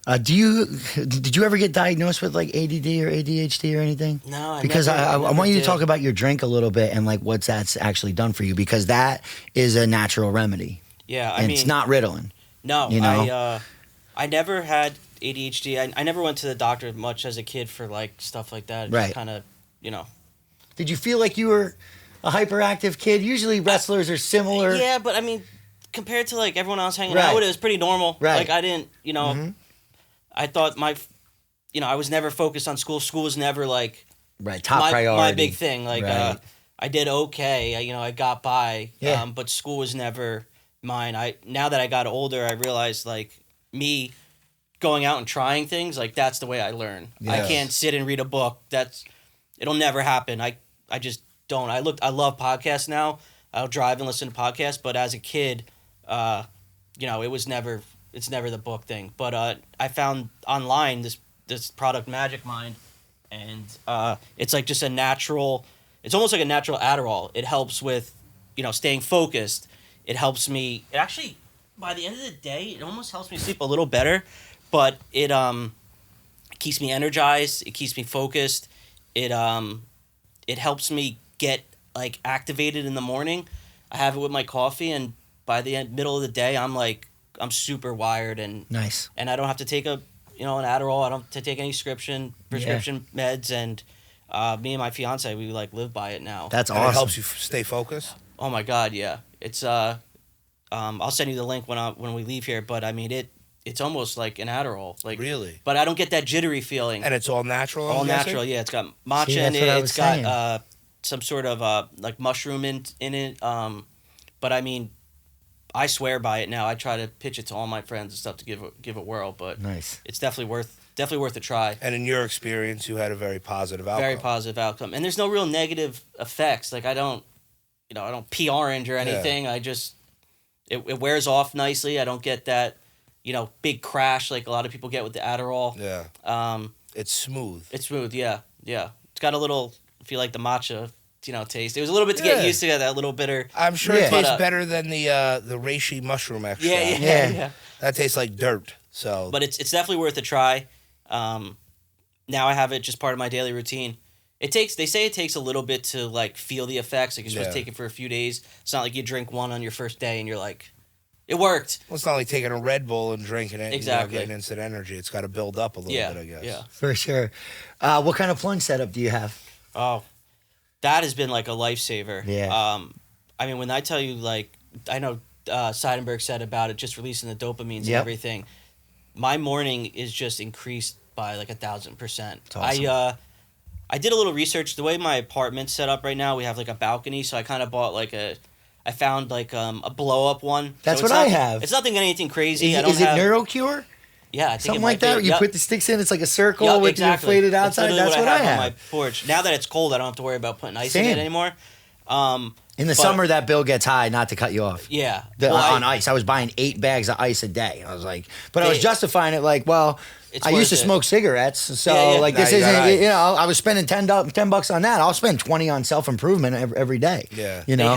Did you ever get diagnosed with like ADD or ADHD or anything? No, because I never want you to did. talk about your drink a little bit and like what's that's actually done for you, because that is a natural remedy. Yeah, And it's not Ritalin. No, you know? I never had ADHD. I never went to the doctor much as a kid for like stuff like that. It Right. Just kind of, Did you feel like you were a hyperactive kid? Usually wrestlers are similar. Yeah, but I mean, compared to like everyone else hanging Right. out with, it was pretty normal. Right. Like I didn't, I thought I was never focused on school. School was never like Right, top my priority. big thing. Like Right. I did okay. I got by. Yeah. But school was never mine. Now that I got older, I realized like me going out and trying things, like that's the way I learn. I Yes. can't sit and read a book. It'll never happen. I just don't. I love podcasts now. I'll drive and listen to podcasts, but as a kid, it's never the book thing. But I found online this product Magic Mind, and it's like just a natural. It's almost like a natural Adderall. It helps with, staying focused. It helps me. It actually, by the end of the day, it almost helps me sleep a little better. But it keeps me energized. It keeps me focused. It helps me get like activated in the morning. I have it with my coffee, and by the middle of the day, I'm super wired, and Nice. and I don't have to take an Adderall. I don't have to take any prescription meds, and me and my fiance, we like live by it now. That's And awesome. it helps you stay focused. Oh my God, yeah. It's I'll send you the link when we leave here, but I mean it's almost like an Adderall. Like Really? But I don't get that jittery feeling. And it's all natural. All I'm guessing? natural, yeah. It's got matcha See, in that's it. what I was It's got saying. some sort of like mushroom in it. But I mean, I swear by it now. I try to pitch it to all my friends and stuff to give a whirl, but Nice. it's definitely worth a try. And in your experience, you had a very positive outcome. Very positive outcome, and there's no real negative effects. Like I don't pee orange or anything. I just it wears off nicely. I don't get that big crash like a lot of people get with the Adderall. Yeah. It's smooth. It's smooth. Yeah. It's got a little. If you like the matcha, taste. It was a little bit to get used to that little bitter. I'm sure Yeah. it tastes But, better than the reishi mushroom extract. Yeah. That tastes like dirt. So. But it's definitely worth a try. Now I have it just part of my daily routine. They say it takes a little bit to like feel the effects. Like you're supposed to take it for a few days. It's not like you drink one on your first day and you're like, it worked. Well, it's not like taking a Red Bull and drinking it. Exactly. And getting instant energy. It's got to build up a little bit, I guess. Yeah. For sure. What kind of plunge setup do you have? Oh, that has been like a lifesaver. Yeah. I mean, when I tell you, like, I know Seidenberg said about it, just releasing the dopamines and Yep. everything. My morning is just increased by like 1,000%. That's awesome. I did a little research. The way my apartment's set up right now, we have like a balcony, so I kind of bought like I found like a blow up one. That's So it's what I not- have. It's nothing anything crazy. I Is, don't is it have, NeuroCure? Yeah, I think Something it might like that? be. You Yep. put the sticks in, it's like a circle Yep, with exactly. the inflated outside. literally That's what I on have. my porch. Now that it's cold, I don't have to worry about putting ice in Same. it anymore. In the But- summer, that bill gets high, not to cut you off. Yeah. On ice. I was buying 8 bags of ice a day. I was like, but I was They- justifying it like, well, It's I used to worth it. smoke cigarettes. So, Yeah, yeah. like, Now this you got isn't, ice. I was spending $10 on that. I'll spend 20 on self improvement every day. Yeah. You know?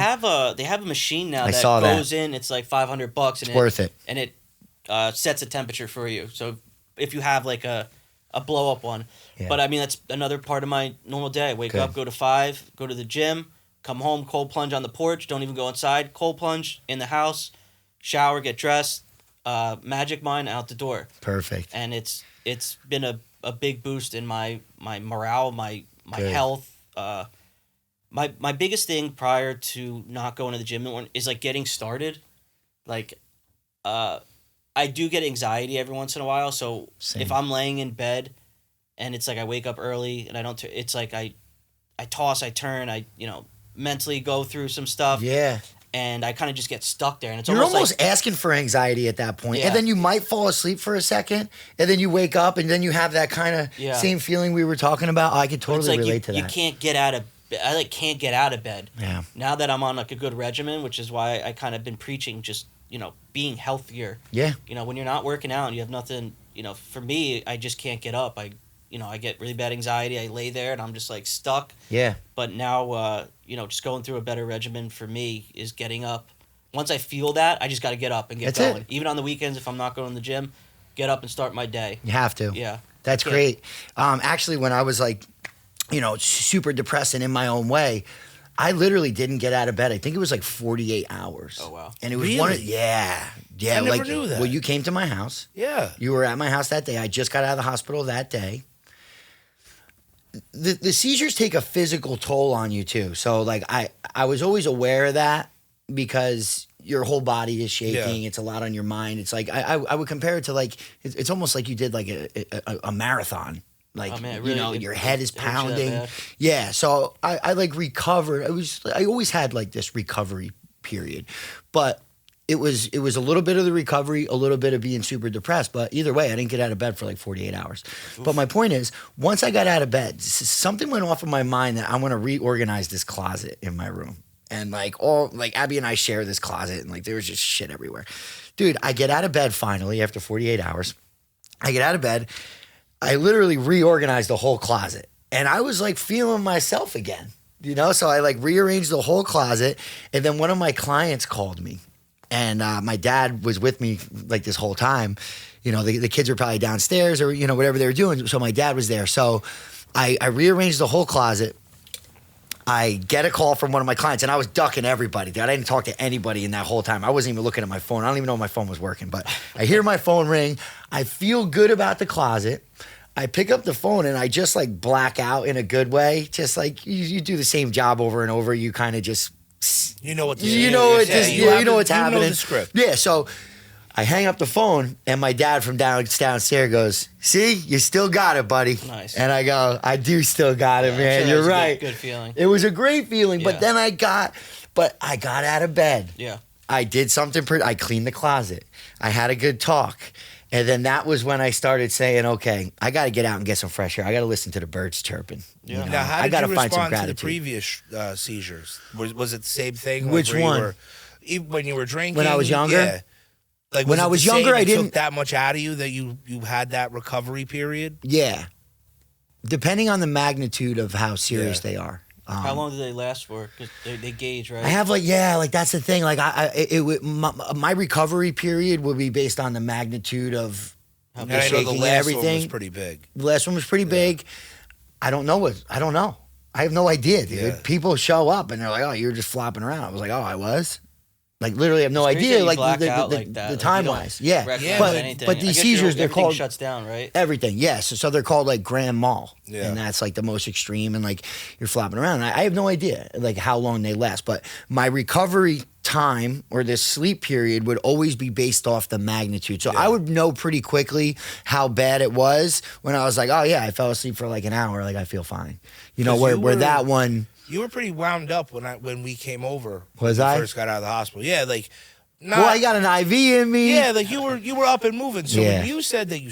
They have a machine now I that saw that. goes in. It's like $500 and It's worth it. And it sets a temperature for you. So if you have like a blow up one, Yeah. but I mean that's another part of my normal day. I wake Good. up, go to 5, go to the gym, come home, cold plunge on the porch. Don't even go inside. Cold plunge in the house, shower, get dressed, Magic Mind out the door, Perfect. and it's been a big boost in my morale, my Good. health. My biggest thing prior to not going to the gym is like getting started. Like I do get anxiety every once in a while. So Same. if I'm laying in bed and it's like I wake up early and I don't, it's like I toss, I turn, I mentally go through some stuff. Yeah. And I kind of just get stuck there, and it's You're almost like, asking for anxiety at that point. Yeah. And then you might fall asleep for a second, and then you wake up, and then you have that kind of same feeling we were talking about. I could it's totally like relate to that. You can't get out of. I like can't get out of bed. Yeah. Now that I'm on like a good regimen, which is why I kind of been preaching just being healthier. Yeah. When you're not working out and you have nothing. For me, I just can't get up. I get really bad anxiety. I lay there and I'm just like stuck. Yeah. But now, just going through a better regimen for me is getting up. Once I feel that, I just got to get up and get That's going. it. Even on the weekends, if I'm not going to the gym, get up and start my day. You have to. Yeah. That's great. Actually, when I was like, super depressed and in my own way, I literally didn't get out of bed. I think it was like 48 hours. Oh, wow. And it was Really? I never knew that. Well, you came to my house. Yeah. You were at my house that day. I just got out of the hospital that day. The seizures take a physical toll on you too. So like I was always aware of that because your whole body is shaking. Yeah. It's a lot on your mind. It's like I would compare it to like it's almost like you did like a marathon. Like Oh, man, it really- your head is it hurts you that pounding. bad? Yeah. So I like recovered. I always had like this recovery period, but it was a little bit of the recovery, a little bit of being super depressed. But either way, I didn't get out of bed for like 48 hours. But my point is, once I got out of bed, something went off in my mind that I'm going to reorganize this closet in my room. And like Abby and I share this closet, and like there was just shit everywhere. Dude, I get out of bed finally after 48 hours. I get out of bed. I literally reorganized the whole closet, and I was like feeling myself again, So I like rearranged the whole closet, and then one of my clients called me, and my dad was with me like this whole time. The kids were probably downstairs or whatever they were doing, so my dad was there. So I rearranged the whole closet. I get a call from one of my clients, and I was ducking everybody. Dude, I didn't talk to anybody in that whole time. I wasn't even looking at my phone. I don't even know if my phone was working, but I hear my phone ring. I feel good about the closet. I pick up the phone, and I just like black out in a good way. Just like you do the same job over and over. You kind of just, You know what the you know what's happening. You know the script. Yeah, so I hang up the phone, and my dad from downstairs goes, "See, you still got it, buddy." Nice. And I go, "I do still got it, I'm man. sure You're that's a right." Good feeling. It was a great feeling, Yeah. but then I got out of bed. Yeah. I did something I cleaned the closet. I had a good talk. And then that was when I started saying, okay, I got to get out and get some fresh air. I got to listen to the birds chirping. Yeah. Now, how I did gotta you find some respond to the gratitude. previous seizures? Was it the same thing? Which where you one? were- even when you were drinking? When I was younger? Yeah. Like When was I it was the same? younger, I It didn't- took that much out of you that you had that recovery period? Yeah. Depending on the magnitude of how serious Yeah. they are. How long do they last for? 'Cause they gauge, right? I have that's the thing. Like my recovery period would be based on the magnitude of How And the I know shaking the and last one everything. was pretty big. The last one was pretty big. I don't know. I have no idea, dude. Yeah. People show up and they're like, "Oh, you were just flopping around." I was like, "Oh, I was." Like literally, I have no It's crazy idea. that you like black the out like that. the Like, you time don't wise, yeah. recognize but- anything. but I these guess seizures, they're everything called shuts down, right? everything. Yes, so they're called like grand mal, Yeah. and that's like the most extreme, and like you're flopping around. I have no idea like how long they last, but my recovery time or this sleep period would always be based off the magnitude. So I would know pretty quickly how bad it was when I was like, "Oh yeah, I fell asleep for like an hour, like I feel fine." 'Cause Where you were- that one. You were pretty wound up when we came over. Was when I? you first got out of the hospital? Yeah, like. Not, Well, I got an IV in me. Yeah, like you were up and moving. So Yeah. when you said that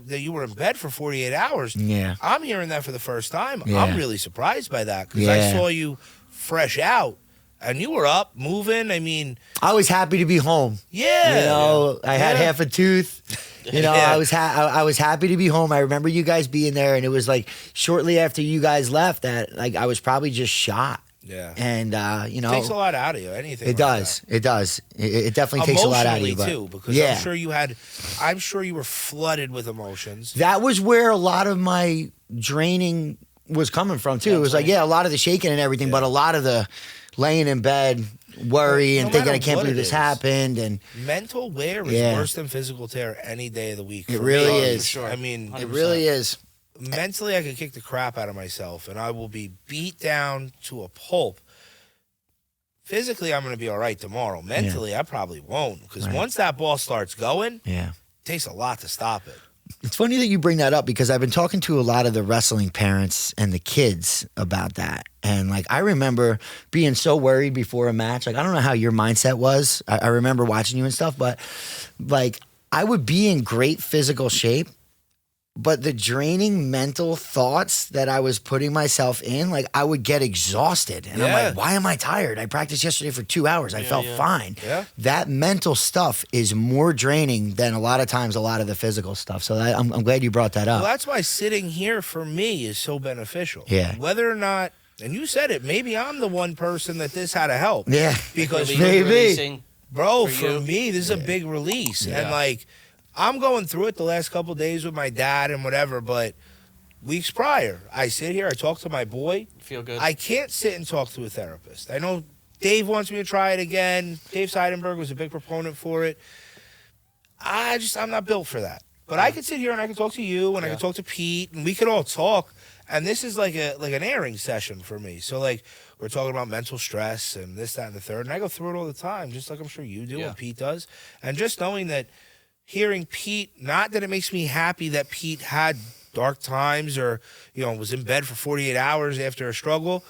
that you were in bed for 48 hours, Yeah. I'm hearing that for the first time. Yeah. I'm really surprised by that because I Yeah. saw you fresh out and you were up moving. I mean, I was happy to be home. yeah, I had Yeah. half a tooth. Yeah. I was happy to be home. I remember you guys being there, and it was like shortly after you guys left that like I was probably just shot. Yeah. And It takes a lot out of you. Anything. it like does. that. It does. It definitely takes a lot out of you. But Emotionally, too, because yeah, I'm sure you were flooded with emotions. that was where a lot of my draining was coming from too. It was like, Definitely. yeah, a lot of the shaking and everything, but a lot of the laying in bed, worry, No and thinking matter I can't what believe it this is. happened, and Mental wear is Yeah. worse than physical tear any day of the week. It for really me. is. For sure. I mean, it 100%. really is. mentally, I could kick the crap out of myself, and I will be beat down to a pulp. physically I'm going to be all right tomorrow. Mentally, I probably won't, because once that ball starts going, it takes a lot to stop it. It's funny that you bring that up, because I've been talking to a lot of the wrestling parents and the kids about that. And like, I remember being so worried before a match. Like, I don't know how your mindset was. I remember watching you and stuff, but like, I would be in great physical shape, but the draining mental thoughts that I was putting myself in, like, I would get exhausted. And I'm like, why am I tired? I practiced yesterday for 2 hours. I felt fine. Yeah. That mental stuff is more draining than a lot of times a lot of the physical stuff. So I'm glad you brought that up. Well, that's why sitting here for me is so beneficial. Yeah. Whether or not, and you said it, maybe I'm the one person that this had to help. Yeah. Because maybe. Bro, for me, this is a big release. And like, I'm going through it the last couple of days with my dad and whatever, but weeks prior, I sit here, I talk to my boy. Feel good. I can't sit and talk to a therapist. I know Dave wants me to try it again. Dave Seidenberg was a big proponent for it. I'm not built for that. But I could sit here and I could talk to you and I could talk to Pete and we could all talk. And this is like an airing session for me. So like, we're talking about mental stress and this, that, and the third. And I go through it all the time, just like I'm sure you do and Pete does. And just knowing that, hearing Pete, not that it makes me happy that Pete had dark times or, was in bed for 48 hours after a struggle,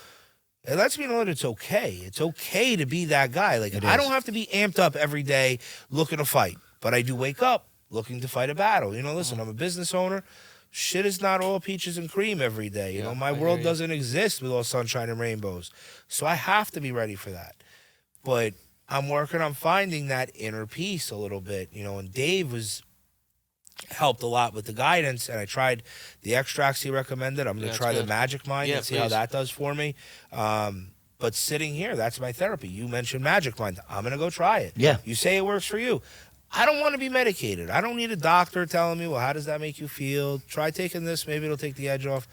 it lets me know that it's okay. It's okay to be that guy. Like, I don't have to be amped up every day looking to fight, but I do wake up looking to fight a battle. Listen, I'm a business owner. Shit is not all peaches and cream every day. My world doesn't exist with all sunshine and rainbows. So I have to be ready for that. But I'm working on finding that inner peace a little bit, and Dave helped a lot with the guidance, and I tried the extracts he recommended. I'm going to try the Magic Mind and see how that does for me. But sitting here, that's my therapy. You mentioned Magic Mind. I'm going to go try it. Yeah. You say it works for you. I don't want to be medicated. I don't need a doctor telling me, well, how does that make you feel? Try taking this. Maybe it'll take the edge off.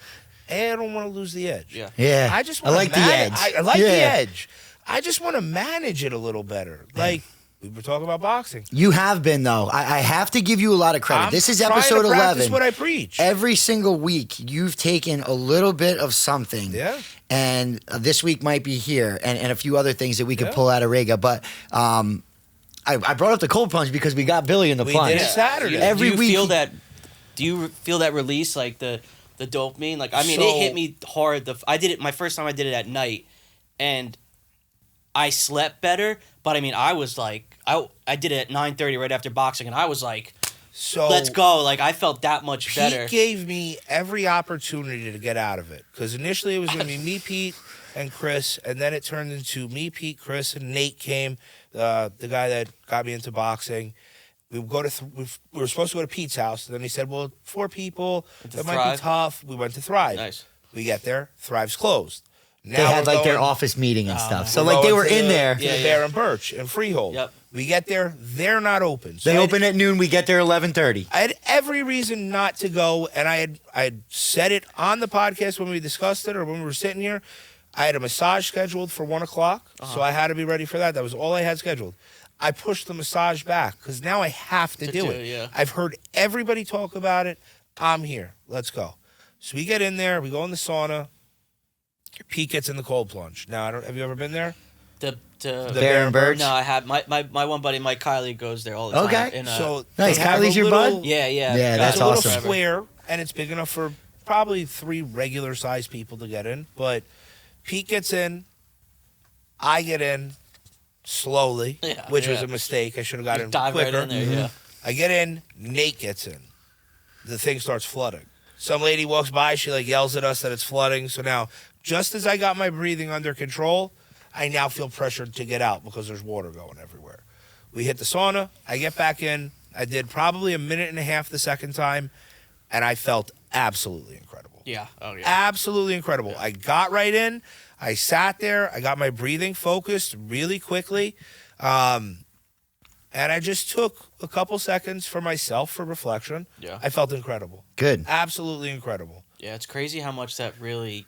And I don't want to lose the edge. Yeah. I just I like the edge. I like the edge. I just want to manage it a little better. Like, we were talking about boxing. You have been, though. I have to give you a lot of credit. This is episode 11. Practice what I preach. Every single week, you've taken a little bit of something. Yeah. And this week might be here, and a few other things that we could pull out of Rega. But I brought up the cold plunge because we got Billy in the plunge. We did it Saturday. Every week. Do you feel that release, like the dopamine? Like, I mean, it hit me hard. I did it my first time. I did it at night, and I slept better. But I mean, I was like, I did it at 9:30 right after boxing, and I was like, let's go. Like, I felt that much better. Pete gave me every opportunity to get out of it, because initially it was going to be me, Pete, and Chris, and then it turned into me, Pete, Chris, and Nate came, the guy that got me into boxing. We would go to we were supposed to go to Pete's house, and then he said, "Well, 4 people, that might be tough." We went to Thrive. Nice. We get there, Thrive's closed. Now they had like their office meeting and stuff, so we're like they going were to in there. to the Bear and Birch and Freehold. Yep. We get there, they're not open. So They open at noon. We get there 11:30. I had every reason not to go, and I had said it on the podcast when we discussed it or when we were sitting here. I had a massage scheduled for 1 o'clock, so I had to be ready for that. That was all I had scheduled. I pushed the massage back because now I have to do it. Yeah. I've heard everybody talk about it. I'm here. Let's go. So we get in there. We go in the sauna. Pete gets in the cold plunge. Now, have you ever been there? The Bear and Birch? No, I have. My one buddy, Mike Kiley, goes there all the time. Okay. And, So Nice. they have Kylie's a your little- bud? yeah. Yeah, that's It's a little awesome. square, and it's big enough for probably 3 regular-sized people to get in. But Pete gets in. I get in slowly, which was a mistake. I should have got in Dive quicker. right in there, yeah. I get in. Nate gets in. The thing starts flooding. Some lady walks by. She like yells at us that it's flooding. So now, just as I got my breathing under control, I now feel pressured to get out because there's water going everywhere. We hit the sauna. I get back in. I did probably a minute and a half the second time, and I felt absolutely incredible. Yeah. Oh, yeah. Absolutely incredible. I got right in. I sat there. I got my breathing focused really quickly. And I just took a couple seconds for myself for reflection. Yeah. I felt incredible. Good. Absolutely incredible. Yeah, it's crazy how much that really,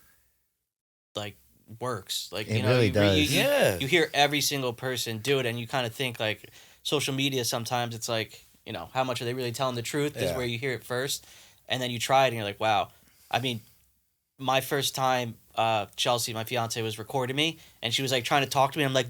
like, works. Like, It you know, really you, does. You, you hear every single person do it, and you kind of think, like, social media sometimes it's like, you know, how much are they really telling the truth? Is where you hear it first, and then you try it, and you're like, wow. I mean, my first time Chelsea, my fiance, was recording me, and she was like trying to talk to me. I'm like,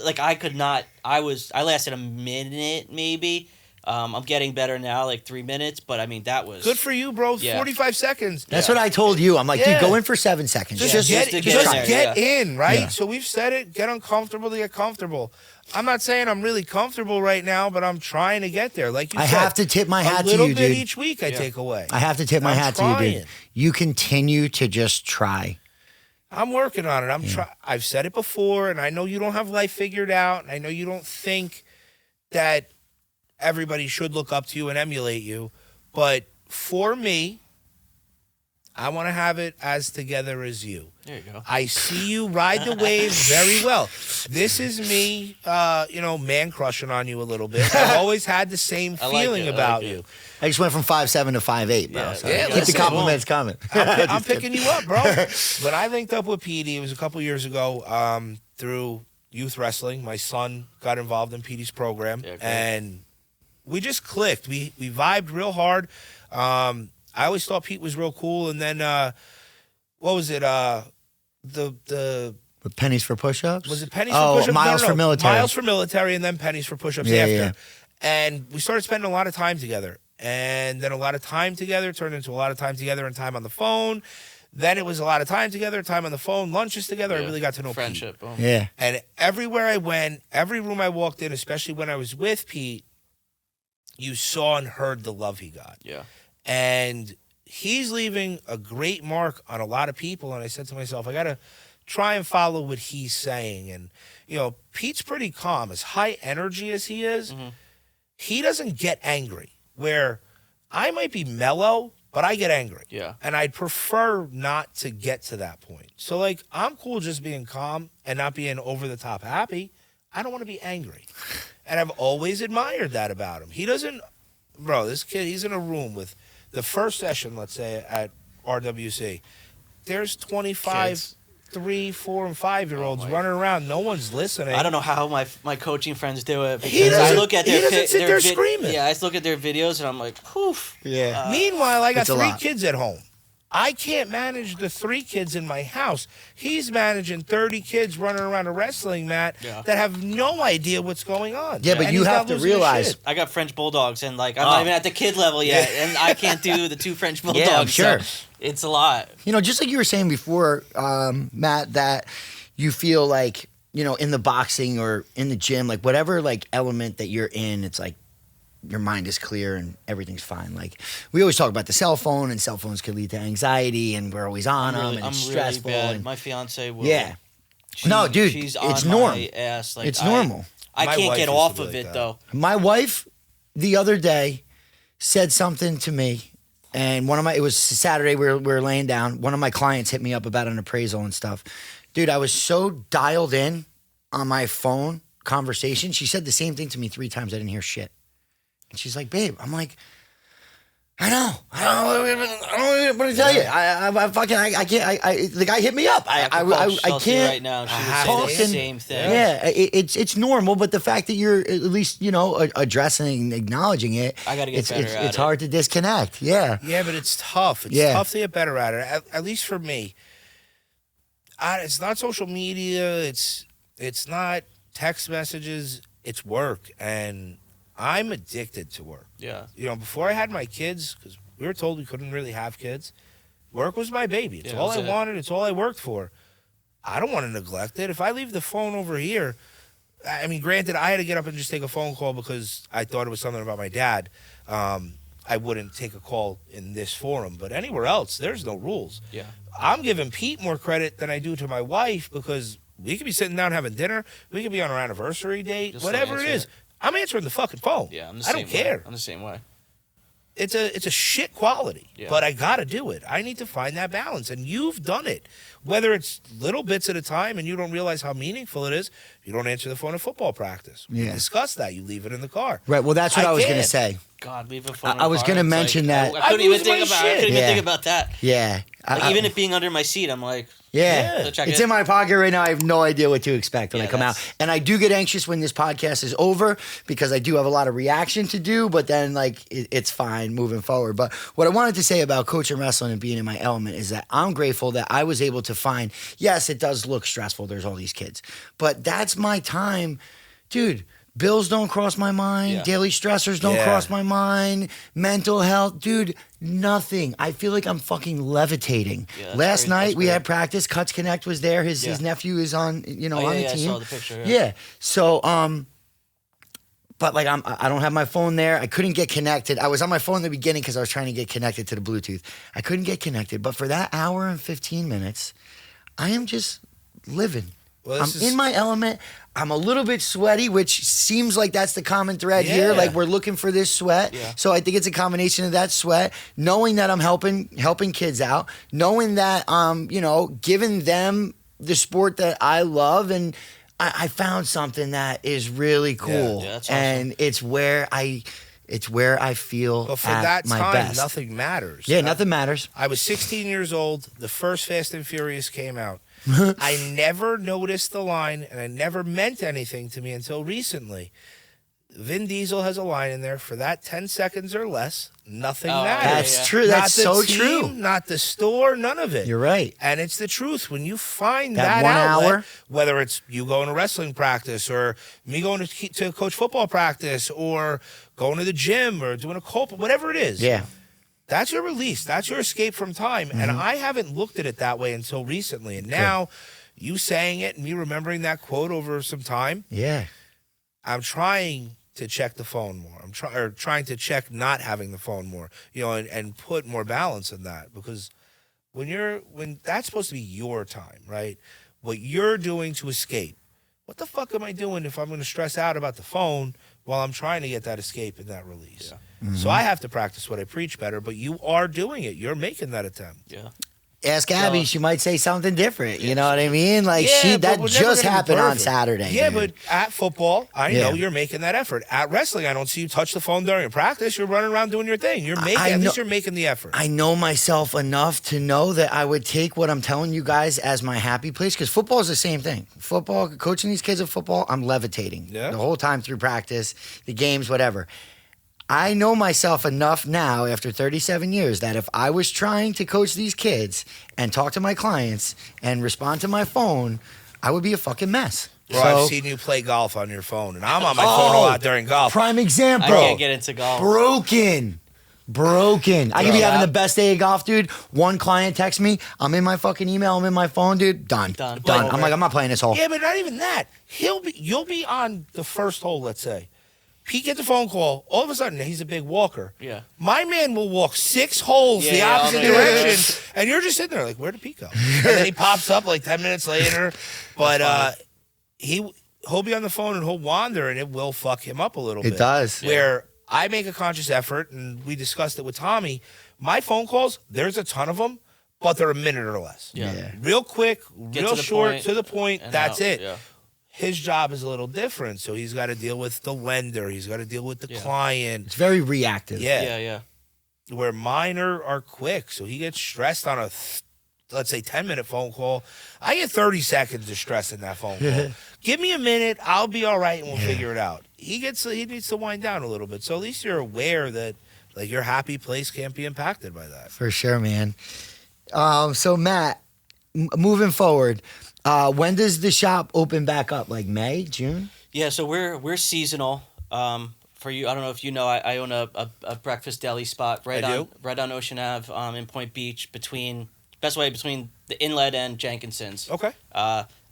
like I could not. I lasted a minute maybe. I'm getting better now, like 3 minutes. But I mean, that was Good for you, bro. Yeah. 45 seconds. That's what I told you. I'm like, Yeah. dude, go in for 7 seconds. Just to get in, right? Yeah. So we've said it. Get uncomfortable to get comfortable. I'm not saying I'm really comfortable right now, but I'm trying to get there. Like you said, I have to tip my hat a to little you, bit dude. each week I take away. I have to tip my I'm hat to you, dude. trying. You continue to just try. I'm working on it. I've said it before, and I know you don't have life figured out, and I know you don't think that everybody should look up to you and emulate you, but for me, I want to have it as together as you. There you go. I see you ride the wave very well. This is me, man crushing on you a little bit. I've always had the same feeling about you. I just went from 5'7" to 5'8", bro. Yeah, So yeah, keep the listen, compliments coming. I'm picking you up, bro. When I linked up with Petey, it was a couple years ago through youth wrestling. My son got involved in Petey's program, and we just clicked. We vibed real hard. I always thought Pete was real cool, and then what was it? The pennies for push-ups? was it pennies for push-ups? Miles for military. Miles for military, and then pennies for push-ups after. Yeah. And we started spending a lot of time together. And then a lot of time together turned into a lot of time together and time on the phone. Then it was a lot of time together, time on the phone, lunches together. I really got to know friendship. Pete. Boom. Yeah. And everywhere I went, every room I walked in, especially when I was with Pete, you saw and heard the love he got. Yeah. And he's leaving a great mark on a lot of people. And I said to myself, I got to try and follow what he's saying. And, Pete's pretty calm. As high energy as he is, he doesn't get angry. Where I might be mellow, but I get angry. Yeah. And I'd prefer not to get to that point. So, I'm cool just being calm and not being over the top happy. I don't want to be angry. And I've always admired that about him. He doesn't, bro, this kid, he's in a room with the first session, let's say, at RWC. There's 25 Kids. 3, 4, and 5-year-olds running around. No one's listening. I don't know how my coaching friends do it. He Because I doesn't- look at he their doesn't sit there screaming. Yeah, I just look at their videos and I'm like, poof. Yeah. Meanwhile, I got It's a 3 lot. kids at home. I can't manage the 3 kids in my house. He's managing 30 kids running around a wrestling mat that have no idea what's going on. Yeah, but And you he's have not to losing his realize- shit. I got French bulldogs and I'm not even at the kid level yet, and I can't do the 2 French bulldogs. I'm sure. So it's a lot. Just like you were saying before, Matt, that you feel like, in the boxing or in the gym, like whatever like element that you're in, it's like your mind is clear and everything's fine. Like we always talk about the cell phone, and cell phones can lead to anxiety, and we're always on them, and it's stressful. Really bad. And, My fiance will. yeah. No, dude, she's it's on normal. my ass. Like, It's normal. I My can't wife get used to off be of like it that. though. My wife, the other day, said something to me, and it was Saturday. We were laying down. One of my clients hit me up about an appraisal and stuff. Dude, I was so dialed in on my phone conversation. She said the same thing to me 3 times. I didn't hear shit. And she's like, babe, I'm like, I don't know what to tell you. I can't. The guy hit me up. I Chelsea can't. right now. She's talk saying the and- same thing. Yeah, it's normal, but the fact that you're at least addressing and acknowledging it, I gotta get better at it's it. hard to disconnect. Yeah, Yeah, but it's tough. It's Yeah. tough to get better at it. At least for me. It's not social media. It's not text messages. It's work, and I'm addicted to work. Yeah. Before I had my kids, because we were told we couldn't really have kids, work was my baby. It's Yeah, all that's I it. wanted. It's all I worked for. I don't want to neglect it. If I leave the phone over here, I mean, granted, I had to get up and just take a phone call because I thought it was something about my dad. I wouldn't take a call in this forum, but anywhere else, there's no rules. Yeah. I'm giving Pete more credit than I do to my wife because we could be sitting down having dinner. We could be on our anniversary date, Just whatever answer it is. it. I'm answering the fucking phone. Yeah. I'm the I same don't care. Way. I'm the same way. It's a shit quality, Yeah. but I got to do it. I need to find that balance, and you've done it. Whether it's little bits at a time and you don't realize how meaningful it is, you don't answer the phone at football practice. We Yeah. discussed that. You leave it in the car. right. Well, that's what I was going to can't. say. God, leave a phone. I was going to mention that. I couldn't even lose my think about. I shit. couldn't even Yeah. think about that. Yeah, Like, even it being under my seat, I'm like, yeah. so check It's it. in my pocket right now. I have no idea what to expect when I come out. that's- And I do get anxious when this podcast is over because I do have a lot of reaction to do, but then like it's fine moving forward. But what I wanted to say about coaching wrestling and being in my element is that I'm grateful that I was able to find, yes, it does look stressful. There's all these kids, but that's my time, dude. Bills don't cross my mind. Yeah. Daily stressors don't cross my mind. Mental health, dude, nothing. I feel like I'm fucking levitating. Yeah, Last great. night That's we great. had practice. Cuts Connect was there. His nephew is on, on the I team. saw the picture. Yeah. So, but like I don't have my phone there. I couldn't get connected. I was on my phone in the beginning because I was trying to get connected to the Bluetooth. I couldn't get connected. But for that hour and 15 minutes, I am just living. Well, I'm in my element. I'm a little bit sweaty, which seems like that's the common thread here. Yeah. Like we're looking for this sweat. Yeah. So I think it's a combination of that sweat, knowing that I'm helping kids out, knowing that giving them the sport that I love, and I found something that is really cool. Yeah, that's awesome. And it's where I feel But for at that my time, best. nothing matters. Yeah, nothing matters. I was 16 years old. The first Fast and Furious came out. I never noticed the line, and I never meant anything to me until recently. Vin Diesel has a line in there for that 10 seconds or less. Nothing matters. That's yeah. true. That's Not the so team, true. Not the store, none of it. You're right. And it's the truth. When you find That that 1 outlet, hour. whether it's you going to wrestling practice or me going to coach football practice or going to the gym or doing a cold, whatever it is. Yeah. That's your release. That's your escape from time. And I haven't looked at it that way until recently. And now you saying it and me remembering that quote over some time, Yeah. I'm trying to check the phone more. I'm trying to check not having the phone more, and put more balance in that, because when that's supposed to be your time, right? What you're doing to escape. What the fuck am I doing if I'm going to stress out about the phone while I'm trying to get that escape and that release? Yeah. So I have to practice what I preach better, but you are doing it. You're making that attempt. Yeah. Ask Abby, she might say something different. You know what I mean? Like Yeah, but that we're never just gonna be happened on perfect. Saturday. Yeah, dude. but at football, I Yeah. know you're making that effort. At wrestling, I don't see you touch the phone during practice. You're running around doing your thing. You're making, at least you're making the effort. I know myself enough to know that I would take what I'm telling you guys as my happy place, because football is the same thing. Football, coaching these kids at football, I'm levitating Yeah. the whole time through practice, the games, whatever. I know myself enough now after 37 years that if I was trying to coach these kids and talk to my clients and respond to my phone, I would be a fucking mess. Bro, So- I've seen you play golf on your phone, and I'm on my phone a lot during golf. Prime I example. can't get into golf. Broken. I could be Yeah. having the best day of golf, dude. One client texts me. I'm in my fucking email. I'm in my phone, dude. Done. Done. I'm like, I'm not playing this hole. Yeah, but not even that. You'll be on the first hole, let's say. He gets a phone call. All of a sudden, he's a big walker. Yeah. My man will walk 6 holes the Yeah, opposite yeah. direction, and you're just sitting there like, where did Pete go? And then he pops up like 10 minutes later. But he'll be on the phone and he'll wander, and it will fuck him up a little bit. It does. Where I make a conscious effort, and we discussed it with Tommy. My phone calls, there's a ton of them, but they're a minute or less. Yeah. Real quick, Get real to the short, point, to the point. and That's out. it. Yeah. His job is a little different, so he's got to deal with the lender. He's got to deal with the Yeah. client. It's very reactive. Yeah. Yeah. Where mine are quick, so he gets stressed on a, let's say, 10-minute phone call. I get 30 seconds of stress in that phone call. Give me a minute, I'll be all right, and we'll figure it out. He needs to wind down a little bit, so at least you're aware that like your happy place can't be impacted by that. For sure, man. So Matt, moving forward, when does the shop open back up? Like May, June? Yeah, so we're seasonal. For you, I don't know if you know, I own a breakfast deli spot right on Ocean Ave in Point Beach, between the Inlet and Jenkinson's. Okay.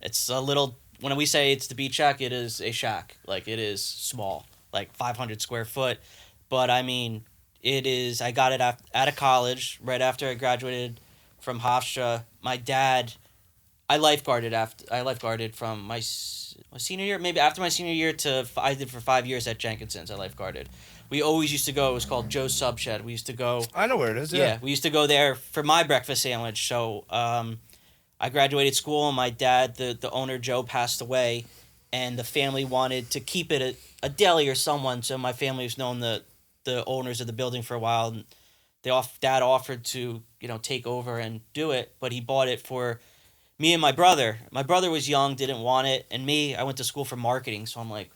It's a little, when we say it's the beach shack, it is a shack. Like, it is small, like 500 square foot. But I mean, it is, I got it out of college, right after I graduated from Hofstra. My dad, I lifeguarded from my senior year, maybe after my senior year I did for 5 years at Jenkinson's. I lifeguarded. We always used to go, it was called Joe's Sub Shed. We used to go. I know where it is. Yeah, we used to go there for my breakfast sandwich. So I graduated school, and my dad, the owner, Joe, passed away, and the family wanted to keep it a deli or someone. So my family has known the owners of the building for a while, and Dad offered to take over and do it, but he bought it for me and my brother. My brother was young, didn't want it, and me, I went to school for marketing, so I'm like,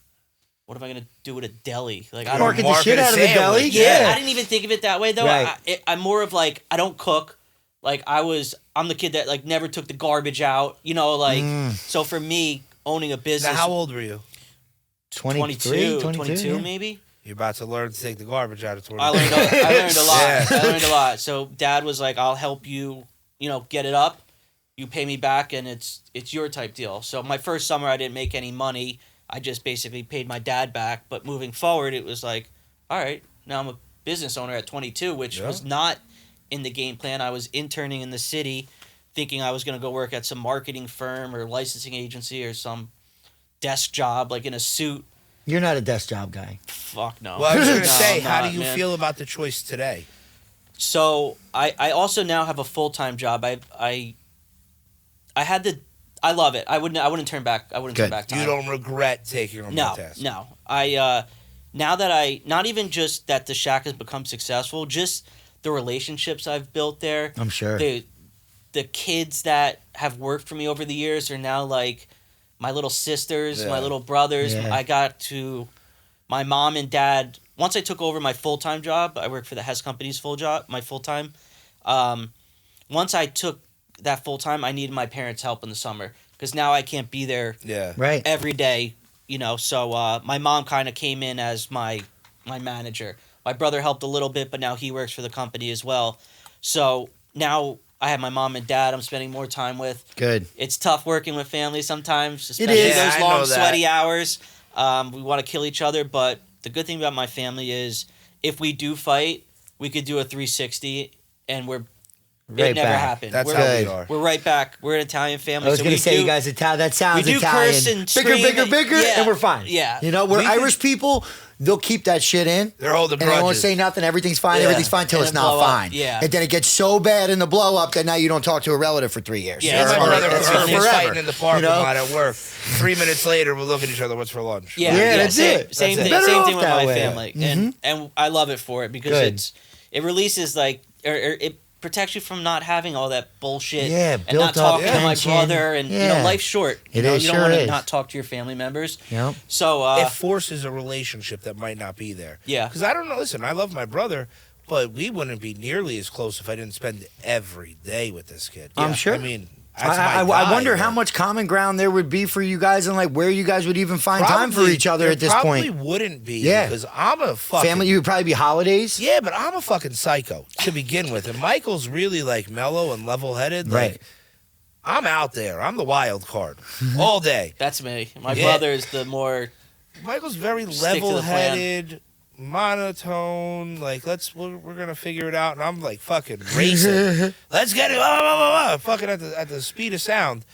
what am I gonna do with a deli? Like, I don't Market the shit out of the sandwich. deli. Yeah, I didn't even think of it that way though. Right. I'm more of like, I don't cook. Like I'm the kid that like never took the garbage out. So for me, owning a business. Now, how old were you? 22 22 maybe. You're about to learn to take the garbage out of 20. I learned a lot. Yeah. I learned a lot. So Dad was like, "I'll help you, get it up. You pay me back, and it's your type deal." So my first summer, I didn't make any money. I just basically paid my dad back. But moving forward, it was like, all right, now I'm a business owner at 22, which was not in the game plan. I was interning in the city, thinking I was going to go work at some marketing firm or licensing agency or some desk job, like in a suit. You're not a desk job guy. Fuck no. Well, I was going to No, say, I'm how not, do you man. feel about the choice today? So I also now have a full-time job. I love it. I wouldn't turn back. I wouldn't turn back time. You don't regret taking on the test? No. Now that not even just that the Shack has become successful, just the relationships I've built there. I'm sure. The kids that have worked for me over the years are now like my little sisters, my little brothers. Yeah. I got to my mom and dad. Once I took over my full-time job, I worked for the Hess Company's my full-time. Once I took that full-time, I needed my parents' help in the summer because now I can't be there Right. every day, So my mom kind of came in as my manager. My brother helped a little bit, but now he works for the company as well. So now I have my mom and dad I'm spending more time with. Good. It's tough working with family sometimes, especially is. Yeah, those I long, know that. sweaty hours. We want to kill each other, but the good thing about my family is if we do fight, we could do a 360 and Right it never back. happened. That's we're, how good. we are. we're right back. We're an Italian family. I was so going we to say, do- you guys Italian. That sounds we do Italian. curse and Bigger, scream bigger, and- bigger, yeah. and we're fine. Yeah. We're We Irish people. They'll keep that shit in. They're holding And they won't grudges. say nothing. Everything's fine. Yeah. Everything's fine till And it's then not blow up. fine. Yeah. And then it gets so bad in the blow up that now you don't talk to a relative for 3 years. Yeah, Me and Or- my brother that's were forever. fighting in the parking You know? lot at work. 3 minutes later, we'll look at each other. What's for lunch? Yeah, that's same, it. Same That's thing. it. Better Same off thing with that my way. family, and I love it for it because Good. it releases like or it protects you from not having all that bullshit. Yeah, and built not talking up to my tension. brother, and Yeah. life's short. It You is, don't sure want to is. not talk to your family members. Yep. So It forces a relationship that might not be there. Yeah. Because I don't know. Listen, I love my brother, but we wouldn't be nearly as close if I didn't spend every day with this kid. I'm sure. I mean, that's I my guy, wonder how man. much common ground there would be for you guys and like where you guys would even find time for Probably- each other there at this probably point. wouldn't be. Yeah. Because I'm a fucking Family, you would probably be holidays. Yeah, but I'm a fucking psycho to begin with, and Michael's really like mellow and level-headed. Right. Like, I'm out there. I'm the wild card all day. that's me. My Yeah. brother is the more. Michael's very Stick to the plan. level-headed, monotone. Like, we're gonna figure it out, and I'm like fucking racing. Let's get it. Fucking at the speed of sound.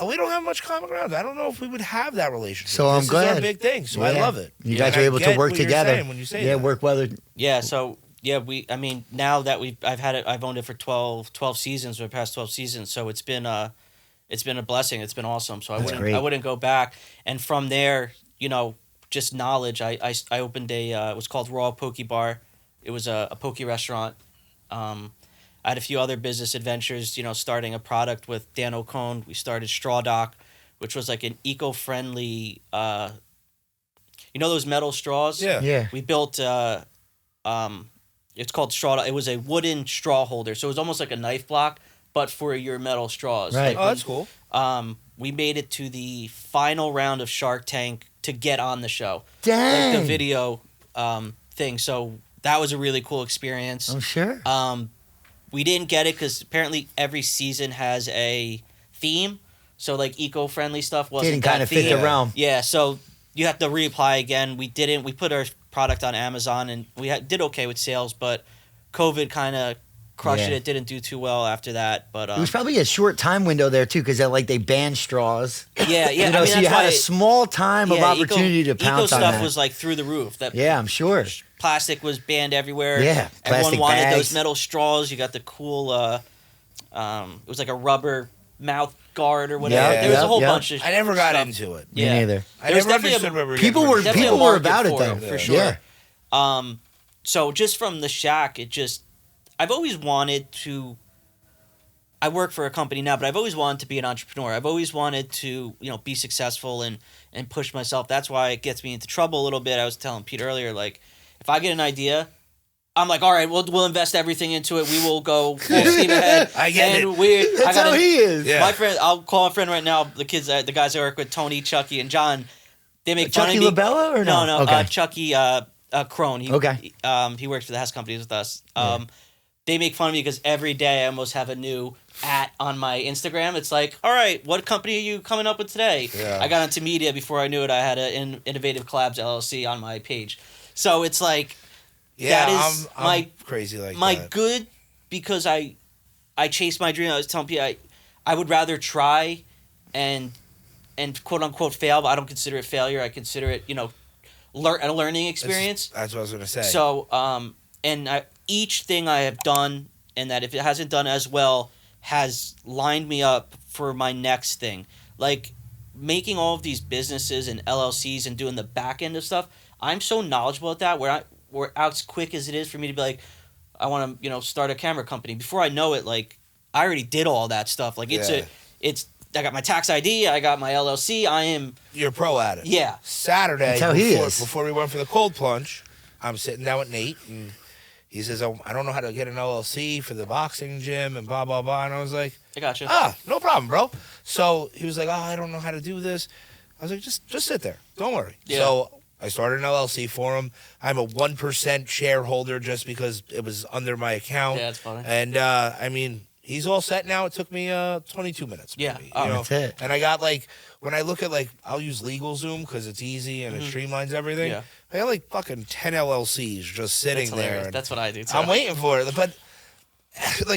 We don't have much common ground. I don't know if we would have that relationship. So I'm this glad. is our big thing. So I Yeah. love it. You guys And are I able to get work what you're together. saying when you say Yeah, that. work well. Yeah. So yeah, I mean, now that I've owned it for 12 seasons, for the past 12 seasons. So it's been a blessing. It's been awesome. So That's great. I wouldn't go back. And from there, just knowledge. I opened it was called Raw Poke Bar. It was a poke restaurant. I had a few other business adventures, starting a product with Dan O'Cone. We started Straw Dock, which was like an eco-friendly, those metal straws? Yeah. Yeah. We built, it's called Straw Dock. It was a wooden straw holder. So it was almost like a knife block, but for your metal straws. Right. Oh, that's cool. We made it to the final round of Shark Tank to get on the show. Dang. Like the video thing. So that was a really cool experience. I'm sure. We didn't get it because apparently every season has a theme. So like eco-friendly stuff wasn't Didn't that kind of fit the theme. realm. Yeah, so you have to reapply again. We didn't. We put our product on Amazon and we did okay with sales, but COVID kind of crushed Yeah. it. It didn't do too well after that. But It was probably a short time window there too, because they banned straws. yeah. You know, I mean, so that's you had why a small time of opportunity to eco pounce on stuff that. was like through the roof. That Yeah, I'm sure. plastic was banned everywhere. Yeah, everyone plastic wanted bags. those metal straws. You got the cool. It was like a rubber mouth guard or whatever. Yeah, there was a yeah, whole yeah. bunch of. I never got stuff. into it. Me Yeah. neither. I There's never definitely understood where we were People getting were ready. Definitely people a were market about it for though. it, for sure. Yeah. So just from the Shack, I've always wanted to. I work for a company now, but I've always wanted to be an entrepreneur. I've always wanted to, be successful and push myself. That's why it gets me into trouble a little bit. I was telling Pete earlier, like, if I get an idea, I'm like, all right, we'll invest everything into it. We will go full steam ahead. I get it. That's how he is. Yeah. My friend, I'll call a friend right now. The guys I work with, Tony, Chucky, and John. They make fun of me. Chucky LaBella or no? No, Okay. Chucky Crone. He works for the Hess companies with us. They make fun of me because every day I almost have a new on my Instagram. It's like, all right, what company are you coming up with today? Yeah. I got into media before I knew it. I had an Innovative Collabs LLC on my page. So it's like, Yeah, that is I'm crazy like my that. good, because I chased my dream. I was telling people I would rather try and quote unquote fail, but I don't consider it failure. I consider it, a learning experience. That's what I was gonna say. So, each thing I have done, and that if it hasn't done as well, has lined me up for my next thing. Like making all of these businesses and LLCs and doing the back end of stuff. I'm so knowledgeable at that. Where as quick as it is for me to be like, I want to start a camera company. Before I know it, like I already did all that stuff. Like I got my tax ID. I got my LLC. You're pro at it. Yeah. Saturday, That's how he is. before we went for the cold plunge, I'm sitting down with Nate, and he says, "Oh, I don't know how to get an LLC for the boxing gym," and blah blah blah. And I was like, I got you. No problem, bro. So he was like, "Oh, I don't know how to do this." I was like, "Just sit there. Don't worry." Yeah. So I started an LLC for him. I'm a 1% shareholder just because it was under my account. Yeah, that's funny. And he's all set now. It took me 22 minutes. Yeah. Maybe, Oh, that's it. And I got when I look at I'll use LegalZoom because it's easy and it streamlines everything. Yeah. I got fucking 10 LLCs just sitting That's there. hilarious. And That's what I do too. I'm waiting for it. But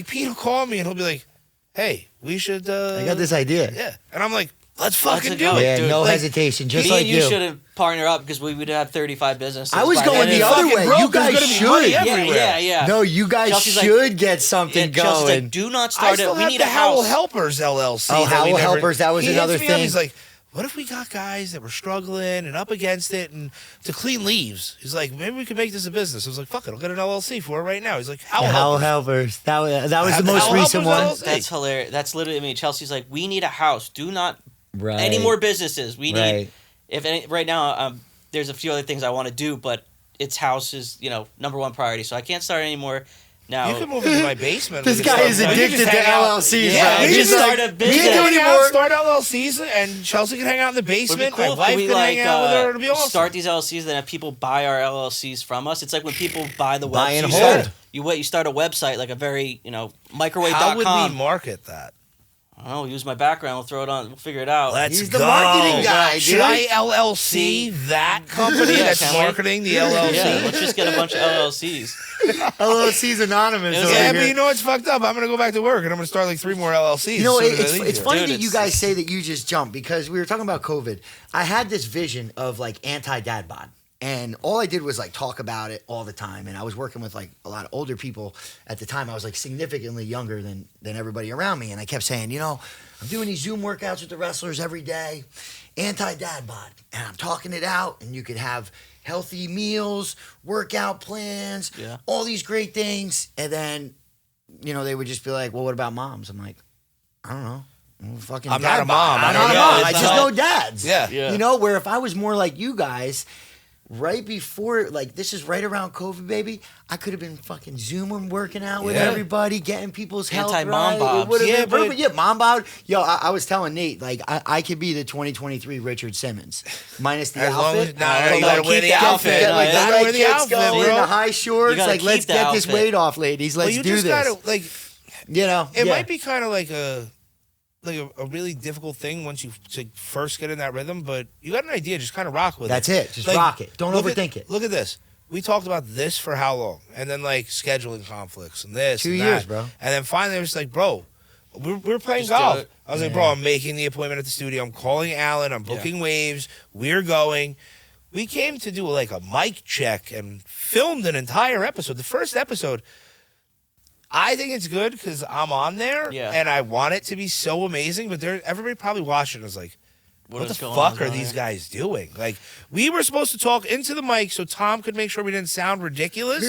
Pete will call me and he'll be like, "Hey, we should." I got this idea. Yeah. And I'm like, "Let's fucking Let's do go. it." Yeah, Dude, no like, hesitation. Just Me like and you should have partnered up because we would have 35 businesses. I was by going then. the it's other fucking way. broke. You There's guys gonna be money should. everywhere. Yeah. No, you guys Chelsea's like- should get something Chelsea's going. like, do not I start still it. We have need the a Howell house. Helpers LLC. Oh, that we Howell never- Helpers, that was he another hits me up, thing. He's like, "What if we got guys that were struggling and up against it and to clean leaves?" He's like, "Maybe we could make this a business." I was like, "Fuck it, I'll get an LLC for it right now." He's like, Howell "Howell Helpers. That was the have the most Howell recent Helpers one. LLC. That's hilarious. That's literally Chelsea's like, we need a house. Do not Right. any more businesses. We Right. need right now. There's a few other things I want to do, but its house is number one priority. So I can't start anymore. Now You can move into my basement. This We guy can is start- we can addicted just to hang out. LLCs, Yeah, bro. we can He's start like, a we business. can't do hang out, anymore. start LLCs, and Chelsea can hang out in the would be basement. cool My if wife we can hang out with her. It'll be awesome. start these LLCs, then have people buy our LLCs from us. It's like when people buy the Buy and website. hold. You start a website like a very microwave.com. How would we market that? I don't know, use my background. We'll throw it on. We'll figure it out. Let's He's go. the marketing guy, Should dude. I LLC that company Yeah, that's can we? marketing the LLC? Yeah, let's just get a bunch of LLCs. LLC's anonymous. Yeah, over Yeah, here. but you know what's fucked up? I'm gonna go back to work and I'm gonna start 3 more LLCs. You know, as soon as I it's leave here. funny Dude, that you it's- guys say that you just jumped because we were talking about COVID. I had this vision of anti-dad bod. And all I did was talk about it all the time. And I was working with a lot of older people at the time. I was significantly younger than everybody around me. And I kept saying, I'm doing these Zoom workouts with the wrestlers every day, anti-dad bod. And I'm talking it out. And you could have healthy meals, workout plans, Yeah. all these great things. And then, they would just be like, well, what about moms? I'm like, I don't know. Fucking I'm dad not a bod. mom. I I'm don't not a know. mom. It's I just not- know dads. Yeah. Yeah. Where if I was more like you guys, right before, this is right around COVID, baby, I could have been fucking Zooming, working out with Yeah. everybody, getting people's health Anti-mom right. bobs. It would have Yeah, been perfect. but- Yeah, mom bod. Yo, I was telling Nate, I could be the 2023 Richard Simmons, minus the As long outfit. as you you gotta keep wear the the outfit. outfit. You Like, gotta the wear red the kits outfit, going, bro. the high shorts. You gotta Let's keep the get this outfit. weight off, ladies. Let's Well, you do just this. gotta It yeah. might be kind of like a really difficult thing once you first get in that rhythm, but you got an idea, just kind of rock with That's it. it. Just rock it. Don't look overthink at, it. Look at this. We talked about this for how long? And then scheduling conflicts and this 2 and years, that. bro. And then finally it was like, bro, we're playing Just do golf. it. I was like, Yeah. bro, I'm making the appointment at the studio. I'm calling Alan. I'm booking waves. We're going. We came to do a mic check and filmed an entire episode. The first episode, I think it's good because I'm on there Yeah. and I want it to be so amazing. But everybody probably watched it and was like, what the is going on fuck are down these there? guys doing? Like, we were supposed to talk into the mic so Tom could make sure we didn't sound ridiculous,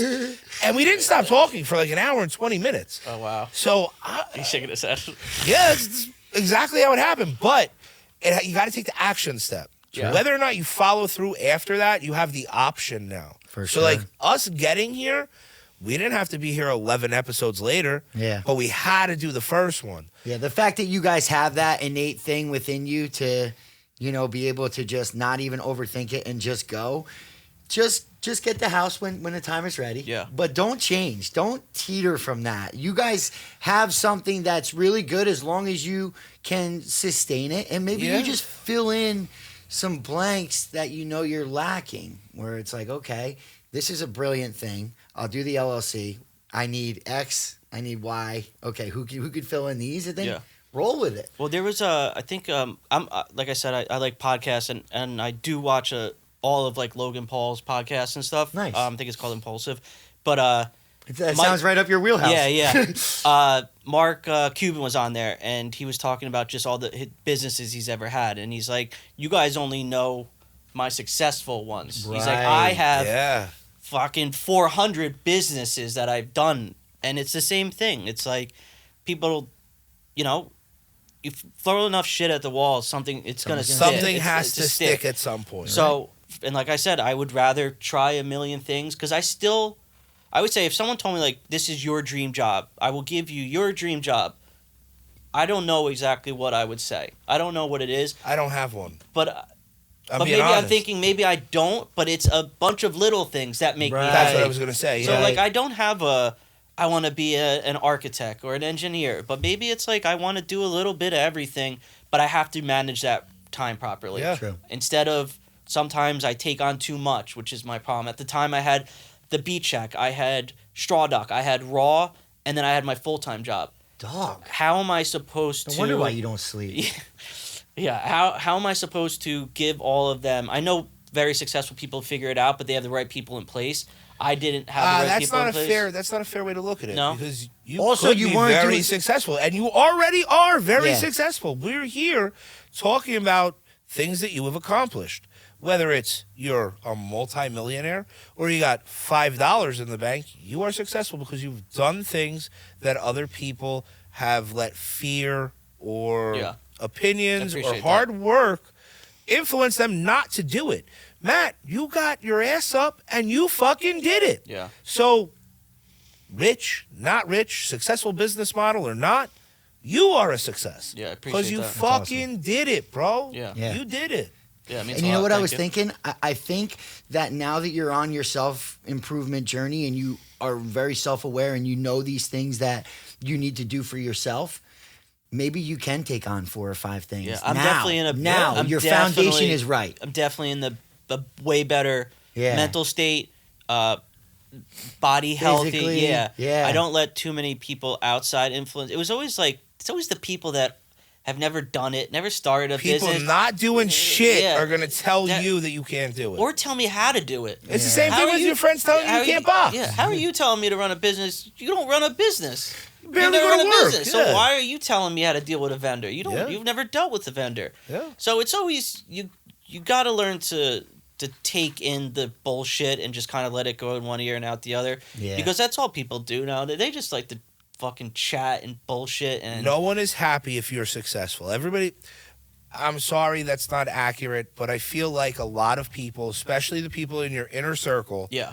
and we didn't stop talking for like an hour and 20 minutes. Oh, wow. So, He's shaking his head. yeah, that's exactly how it happened. But you got to take the action step. Yeah. Whether or not you follow through after that, you have the option now. For So, sure. like, us getting here, we didn't have to be here 11 episodes later. Yeah. But we had to do the first one. Yeah, the fact that you guys have that innate thing within you to, be able to just not even overthink it and just go. Just get the house when the time is ready. Yeah. But don't change. Don't teeter from that. You guys have something that's really good as long as you can sustain it. And maybe Yeah. you just fill in some blanks that you're lacking, where it's like, okay, this is a brilliant thing. I'll do the LLC. I need X. I need Y. Okay, who could fill in these? And then roll with it. Well, there was I think I'm like I said, I like podcasts and I do watch all of like Logan Paul's podcasts and stuff. Nice. I think it's called Impulsive, but That sounds right up your wheelhouse. yeah. Mark Cuban was on there and he was talking about just all the businesses he's ever had, and he's like, you guys only know my successful ones. He's like, I Right. have fucking 400 businesses that I've done, and it's the same thing. It's like people, you throw enough shit at the wall, it's gonna stick. Something It's has a to stick at some point. So, and like I said, I would rather try a million things because I would say if someone told me like, this is your dream job, I will give you your dream job. I don't know exactly what I would say. I don't know what it is, I don't have one. but I'm maybe being honest. I'm thinking maybe I don't, but it's a bunch of little things that make me Right. happy. That's what I was going to say. So Yeah. like I don't have I want to be an architect or an engineer, but maybe it's like I want to do a little bit of everything, but I have to manage that time properly. Yeah. True. Instead of sometimes I take on too much, which is my problem. At the time I had the Beach Shack, I had Straw Duck, I had Raw, and then I had my full-time job. Dog. How am I supposed No to wonder why you don't sleep. Yeah, how am I supposed to give all of them? I know very successful people figure it out, but they have the right people in place. I didn't have the right that's people not in a place. that's not a fair way to look at it. No. Because you Also, could you be weren't very doing- successful, and you already are very Yeah. successful. We're here talking about things that you have accomplished. Whether it's you're a multimillionaire or you got $5 in the bank, you are successful because you've done things that other people have let fear or Yeah. opinions or Appreciate hard work influence them not to do it. Matt, you got your ass up and you fucking did it. Yeah. So, rich, not rich, successful business model or not, you are a success. Yeah, I Because appreciate you that. fucking did it, bro. Yeah. Yeah. You did it. Yeah, it means And a you know lot. what I Thank was you. thinking? I think that now that you're on your self-improvement journey and you are very self-aware and you know these things that you need to do for yourself, maybe you can take on 4 or 5 things. Yeah, I'm now, definitely in a now. I'm Your foundation definitely- is right. I'm definitely in the way better Yeah. mental state, body healthy. Physically, yeah. I don't let too many people outside influence. It's always the people that have never done it, never started a People business, not doing shit Yeah. are going to tell That- you that you can't do it. or tell me how to do it. It's the Yeah. same How thing are with you- your friends telling you How you are can't box. Yeah, how are you telling me to run a business? You don't run a business. barely never go to run a work, business. yeah. So why are you telling me how to deal with a vendor? You don't. Yeah. You've never dealt with a vendor. Yeah. So it's always you got to learn to take in the bullshit and just kind of let it go in one ear and out the other. Yeah. Because that's all people do now. They just like to fucking chat and bullshit and No one is happy if you're successful. Everybody, I'm sorry that's not accurate, but I feel like a lot of people, especially the people in your inner circle, yeah.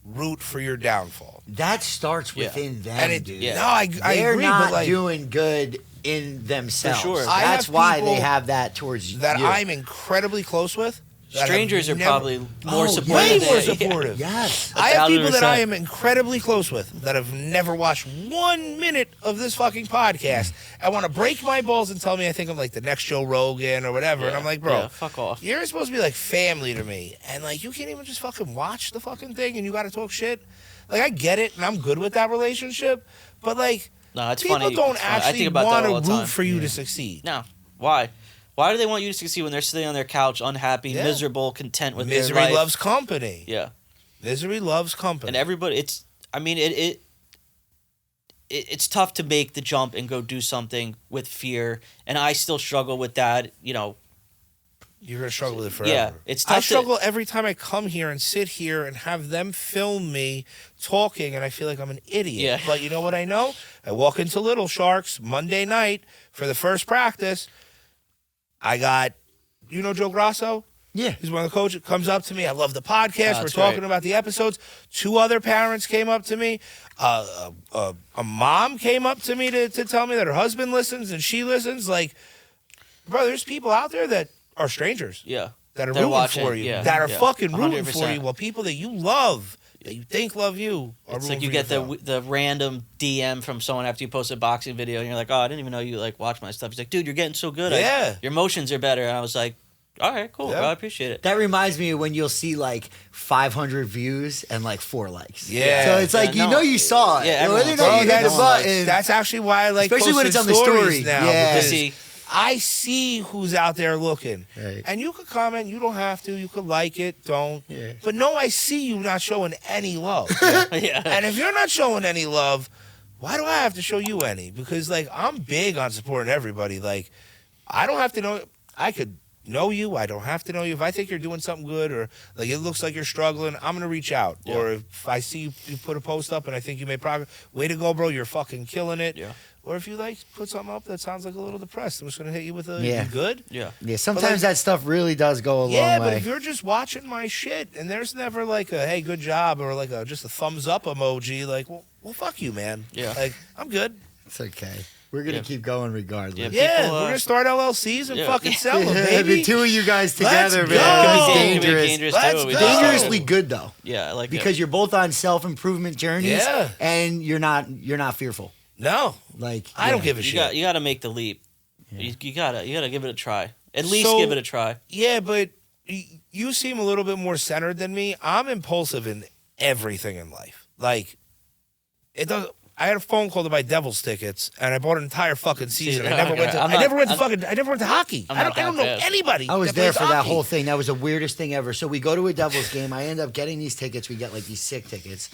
root for your downfall. That starts Yeah. within them, And it, dude. yeah. no, I They're agree, not but like doing good in themselves. For sure. I That's have why people they have that towards you. that I'm incredibly close with. that have Strangers are never- probably more Oh, supportive. way than- more yeah. supportive. Yes. I have people that 1,000%. I am incredibly close with that have never watched 1 minute of this fucking podcast. I want to break my balls and tell me I think I'm like the next Joe Rogan or whatever. And I'm like, bro, yeah, fuck off. you're supposed to be like family to me. And like, you can't even just fucking watch the fucking thing and you got to talk shit. Like, I get it and I'm good with that relationship. But like, No, it's people funny. don't It's funny. I actually think about that want all to the root time. for you to succeed. No. Why? Why do they want you to succeed when they're sitting on their couch, unhappy, Yeah. miserable, content with Misery their life? loves company. Yeah. Misery loves company. And everybody, it's tough to make the jump and go do something with fear, and I still struggle with that. You're gonna struggle with it forever. Yeah, it's tough. I struggle every time I come here and sit here and have them film me talking, and I feel like I'm an idiot. Yeah. But you know what I know? I walk into Little Sharks Monday night for the first practice. I got, you know, Joe Grasso? Yeah. He's one of the coaches. Comes up to me. I love the podcast. We're That's talking right. about the episodes. 2 other parents came up to me. A mom came up to me to tell me that her husband listens and she listens. Like, bro, there's people out there that are strangers. Yeah. That are They're rooting watching, for you. yeah, That are yeah. fucking rooting for 100%. you. While people that you love, that you think love you, are It's rooting like you for get your the random DM from someone after you post a boxing video, and you're like, "Oh, I didn't even know you like watch my stuff." He's like, "Dude, you're getting so good. Yeah. Your motions are better." And I was like, "All right, cool, Yeah. bro. I appreciate it." That reminds me of when you'll see like 500 views and like 4 likes. Yeah. So it's like, Yeah, you no. know you saw it. Yeah, Whether or everyone's not like, you hit the no, button. That's actually why I like Especially when it's on the stories story. now. Yeah. because See, I see who's out there looking. Right. And you could comment. You don't have to. You could like it. Don't. Yeah. But no, I see you not showing any love. yeah, And if you're not showing any love, why do I have to show you any? Because, like, I'm big on supporting everybody. Like, I don't have to know. I could know you. I don't have to know you. If I think you're doing something good or, like, it looks like you're struggling, I'm going to reach out. Yeah. Or if I see you put a post up and I think you made progress, way to go, bro. You're fucking killing it. Yeah. Or if you, like, put something up that sounds like a little depressed, I'm just going to hit you with a, Yeah. you good? yeah. Yeah, sometimes like- that stuff really does go a Yeah, long but way. if you're just watching my shit and there's never like a hey, good job or like just a thumbs up emoji, like, well, fuck you, man. Yeah. Like, I'm good. It's okay. We're going to Yeah. keep going regardless. Yeah. Yeah, People, we're going to start LLCs and yeah. fucking sell them, the baby. 2 of you guys Let's together, go. man. It It's can be dangerous. dangerous Let's too. We go. just- Dangerously good though, Yeah, I like because you're both on self-improvement journeys, Yeah. and you're not fearful. No, Like I don't yeah. give a you shit. got to make the leap. Yeah. You gotta give it a try. At least So- give it a try. Yeah, but you seem a little bit more centered than me. I'm impulsive in everything in life. Like, it does. I had a phone call to buy Devils tickets, and I bought an entire fucking season. I never went to. I'm I not- never went to I'm- fucking. I never went to hockey. I'm I not don't that know bad. anybody. I was that there plays for that hockey. whole thing. That was the weirdest thing ever. So we go to a Devils game. I end up getting these tickets. We get like these sick tickets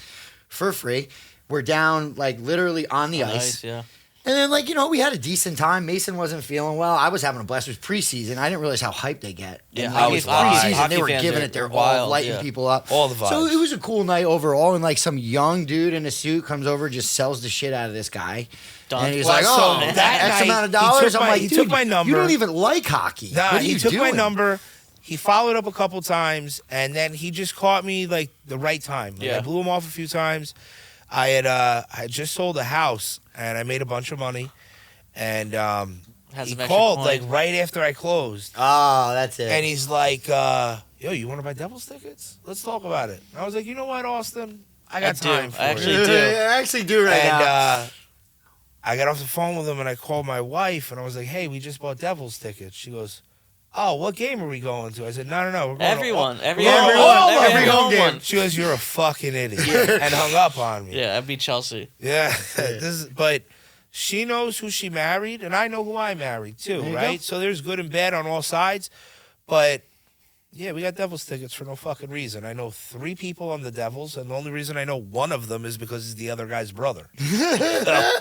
for free. We're down like literally on the ice. Nice, yeah. And then, like, you know, we had a decent time. Mason wasn't feeling well. I was having a blast. It was preseason. I didn't realize how hyped they get. Yeah, and, I like, was it's wild. preseason. Hockey They were fans giving are it their all, wild, lighting yeah. people up. All the vibes. So it was a cool night overall. And, like, some young dude in a suit comes over, just sells the shit out of this guy. Done. And he's Well, like, so oh, that X night, amount of he dollars? took I'm my- like, he dude, took my number. you don't even like hockey. Nah, What are he you took my doing? number. He followed up a couple times, and then he just caught me like the right time. Like, Yeah. I blew him off a few times. I had just sold a house, and I made a bunch of money. And Has he some extra called coin. like right after I closed, Oh, that's it. and he's like, "Yo, you want to buy Devils tickets? Let's talk about it." And I was like, "You know what, Austin? I got do. time for I it." actually do. I actually do right And now. I got off the phone with him and I called my wife and I was like, "Hey, we just bought Devils tickets." She goes, "Oh, what game are we going to?" I said, "No. We're going to Everyone, all- every we're going to home all one, of every them." home game. She goes, "You're a fucking idiot," and hung up on me. Yeah, I'd be Chelsea. Yeah. But she knows who she married, and I know who I married too, There you right? go. So there's good and bad on all sides. But yeah, we got Devils tickets for no fucking reason. I know 3 people on the Devils, and the only reason I know one of them is because he's the other guy's brother. So,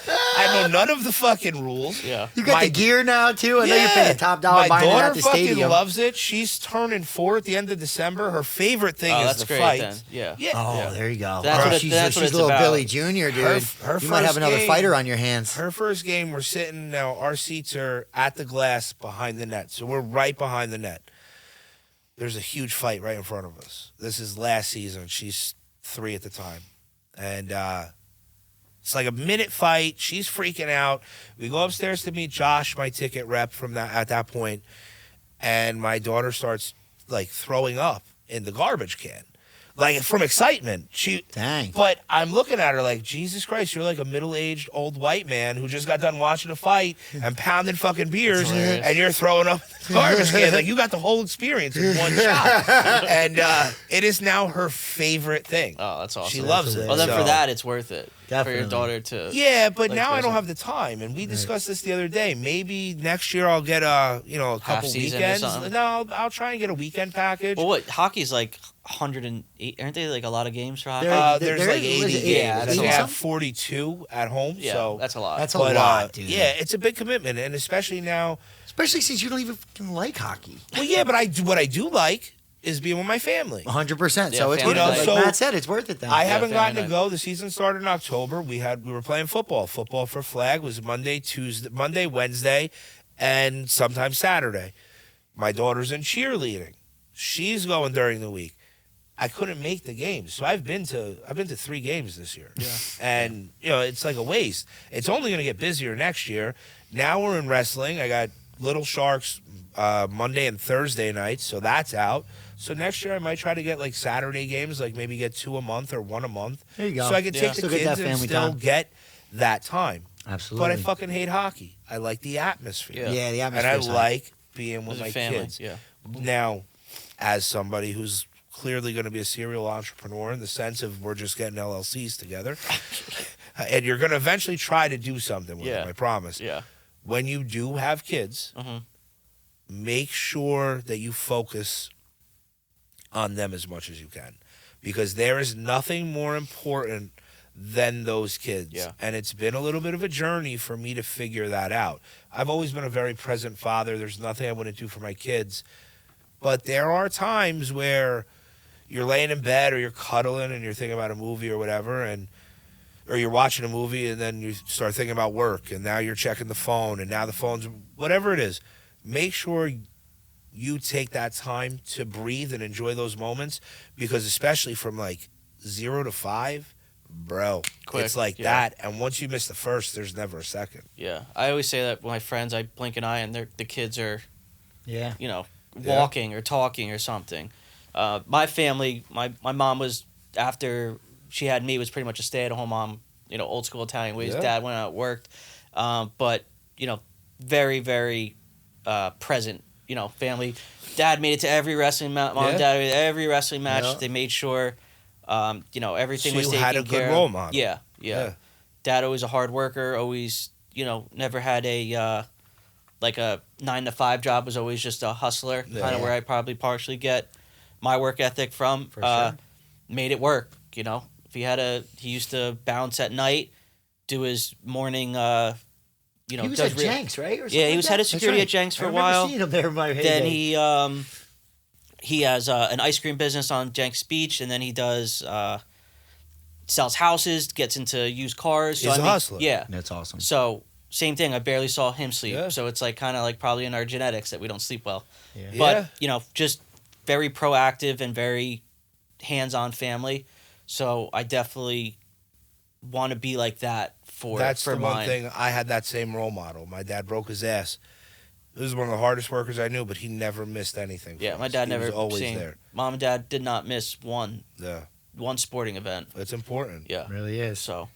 I know none of the fucking rules. Yeah. You got my- the gear now, too? I know you're paying top dollar My buying it daughter at the fucking stadium. loves it. She's turning 4 at the end of December. Her favorite thing Oh, is that's the great fight. then. Yeah. Yeah. Oh, Yeah. there you go. That's what it- she's that's what she's it's little about. Billy Jr., dude. Her you might have first another game- fighter on your hands. Her first game, we're sitting now. Our seats are at the glass behind the net, so we're right behind the net. There's a huge fight right in front of us. This is last season. She's 3 at the time, and it's like a minute fight. She's freaking out. We go upstairs to meet Josh, my ticket rep from that at that point, and my daughter starts like throwing up in the garbage can, like from excitement. Dang. But I'm looking at her like, Jesus Christ, you're like a middle-aged old white man who just got done watching a fight and pounding fucking beers, That's hilarious. and you're throwing up in the garbage can. Like, you got the whole experience in one shot. And it is now her favorite thing. Oh, that's awesome. She loves it. Well, then So- for that, it's worth it. For Definitely. your daughter to. Yeah, but Like now I there's don't a- have the time, and we discussed this the other day. Maybe next year I'll get a couple season or weekends. something. No, I'll try and get a weekend package. Well, what hockey's like 108. Aren't they like a lot of games for hockey? There's like 80 games. Yeah, They that's a have lot. 42 at home. Yeah, so that's a lot. That's a but, lot, dude. Yeah, it's a big commitment, and especially now. Especially since you don't even fucking like hockey. Well, yeah, but what I do like is being with my family. 100%. Yeah, So it's family worth it. night. Like So Matt said, it's worth it then. I haven't family gotten to night. go. The season started in October. We were playing football. Football for flag was Monday, Wednesday, and sometimes Saturday. My daughter's in cheerleading. She's going during the week. I couldn't make the games, so I've been to 3 games this year. Yeah. And it's like a waste. It's only going to get busier next year. Now we're in wrestling. I got Little Sharks Monday and Thursday nights, so that's out. So next year I might try to get like Saturday games, like maybe get 2 a month or 1 a month. There you go. So I can Yeah. take the Still get that kids and family still time. get that time. Absolutely. But I fucking hate hockey. I like the atmosphere. Yeah, the And atmosphere. I like being with As a my family, kids. yeah. Now, as somebody who's clearly going to be a serial entrepreneur in the sense of we're just getting LLCs together, and you're going to eventually try to do something with them, I promise. Yeah. When you do have kids, make sure that you focus on them as much as you can, because there is nothing more important than those kids. Yeah. And it's been a little bit of a journey for me to figure that out. I've always been a very present father. There's nothing I wouldn't do for my kids. But there are times where you're laying in bed or you're cuddling and you're thinking about a movie or whatever, or you're watching a movie and then you start thinking about work, and now you're checking the phone, and now the phone's whatever it is. Make sure you take that time to breathe and enjoy those moments, because especially from like 0 to 5, bro, Quick, it's like yeah. that. And once you miss the first, there's never a second. Yeah. I always say that with my friends, I blink an eye and the kids are, Yeah. walking or talking or something. My family, my mom was, after she had me, was pretty much a stay-at-home mom, old school Italian ways. Yeah. Dad went out, worked. But, very, very present, family. Dad made it to every wrestling match. Mom and dad made it to every wrestling match. Yeah. They made sure, everything So was you taken had a care good of. role model. Yeah. Dad always a hard worker, always, never had a 9-to-5 job, was always just a hustler, kind of where I probably partially get my work ethic from. For sure. Made it work, If he used to bounce at night, do his morning, He was at Jenks, right? Or something Yeah, he like was that? head of That's security right. at Jenks for I a remember while. seeing him there in my Then heyday. he has an ice cream business on Jenks Beach, and then he does sells houses, gets into used cars. He's a hustler. Yeah. That's awesome. So same thing. I barely saw him sleep. Yeah. So it's like kind of like probably in our genetics that we don't sleep well. Yeah. But just very proactive and very hands-on family. So I definitely want to be like that for That's for the mine. one thing. I had that same role model. My dad broke his ass. He was one of the hardest workers I knew, but he never missed anything. Yeah, for my us. dad He never was always seen. there. Mom and dad did not miss one Yeah, sporting event. it's important. Yeah. It really is. So.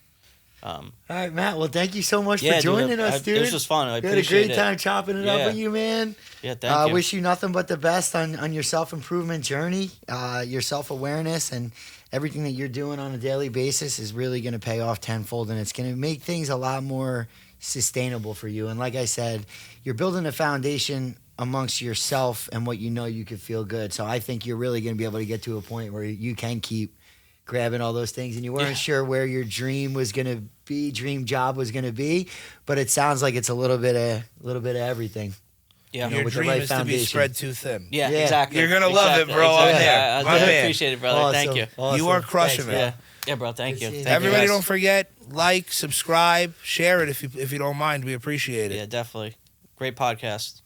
All right, Matt. Well, thank you so much Yeah, for joining dude, us, dude. This was fun. I We had a appreciate great it. time chopping it up Yeah. with you, man. Yeah, thank you. Wish you nothing but the best on your self-improvement journey. Your self-awareness and everything that you're doing on a daily basis is really going to pay off tenfold, and it's going to make things a lot more sustainable for you. And like I said, you're building a foundation amongst yourself and what you could feel good. So I think you're really going to be able to get to a point where you can keep grabbing all those things, and you weren't sure where your dream job was going to be, but it sounds like it's a little bit of everything. Yeah. Your with the dream right is to be foundation. spread too thin. Yeah, Yeah. exactly. You're gonna love it, bro, I'm Yeah, there. My I really man. appreciate it, brother. Thank you. Awesome. You are crushing Thanks, it. man. Yeah, bro. Thank you. Good seeing Thank you. you, Everybody guys. don't forget, like, subscribe, share it if you don't mind. We appreciate it. Yeah, definitely. Great podcast.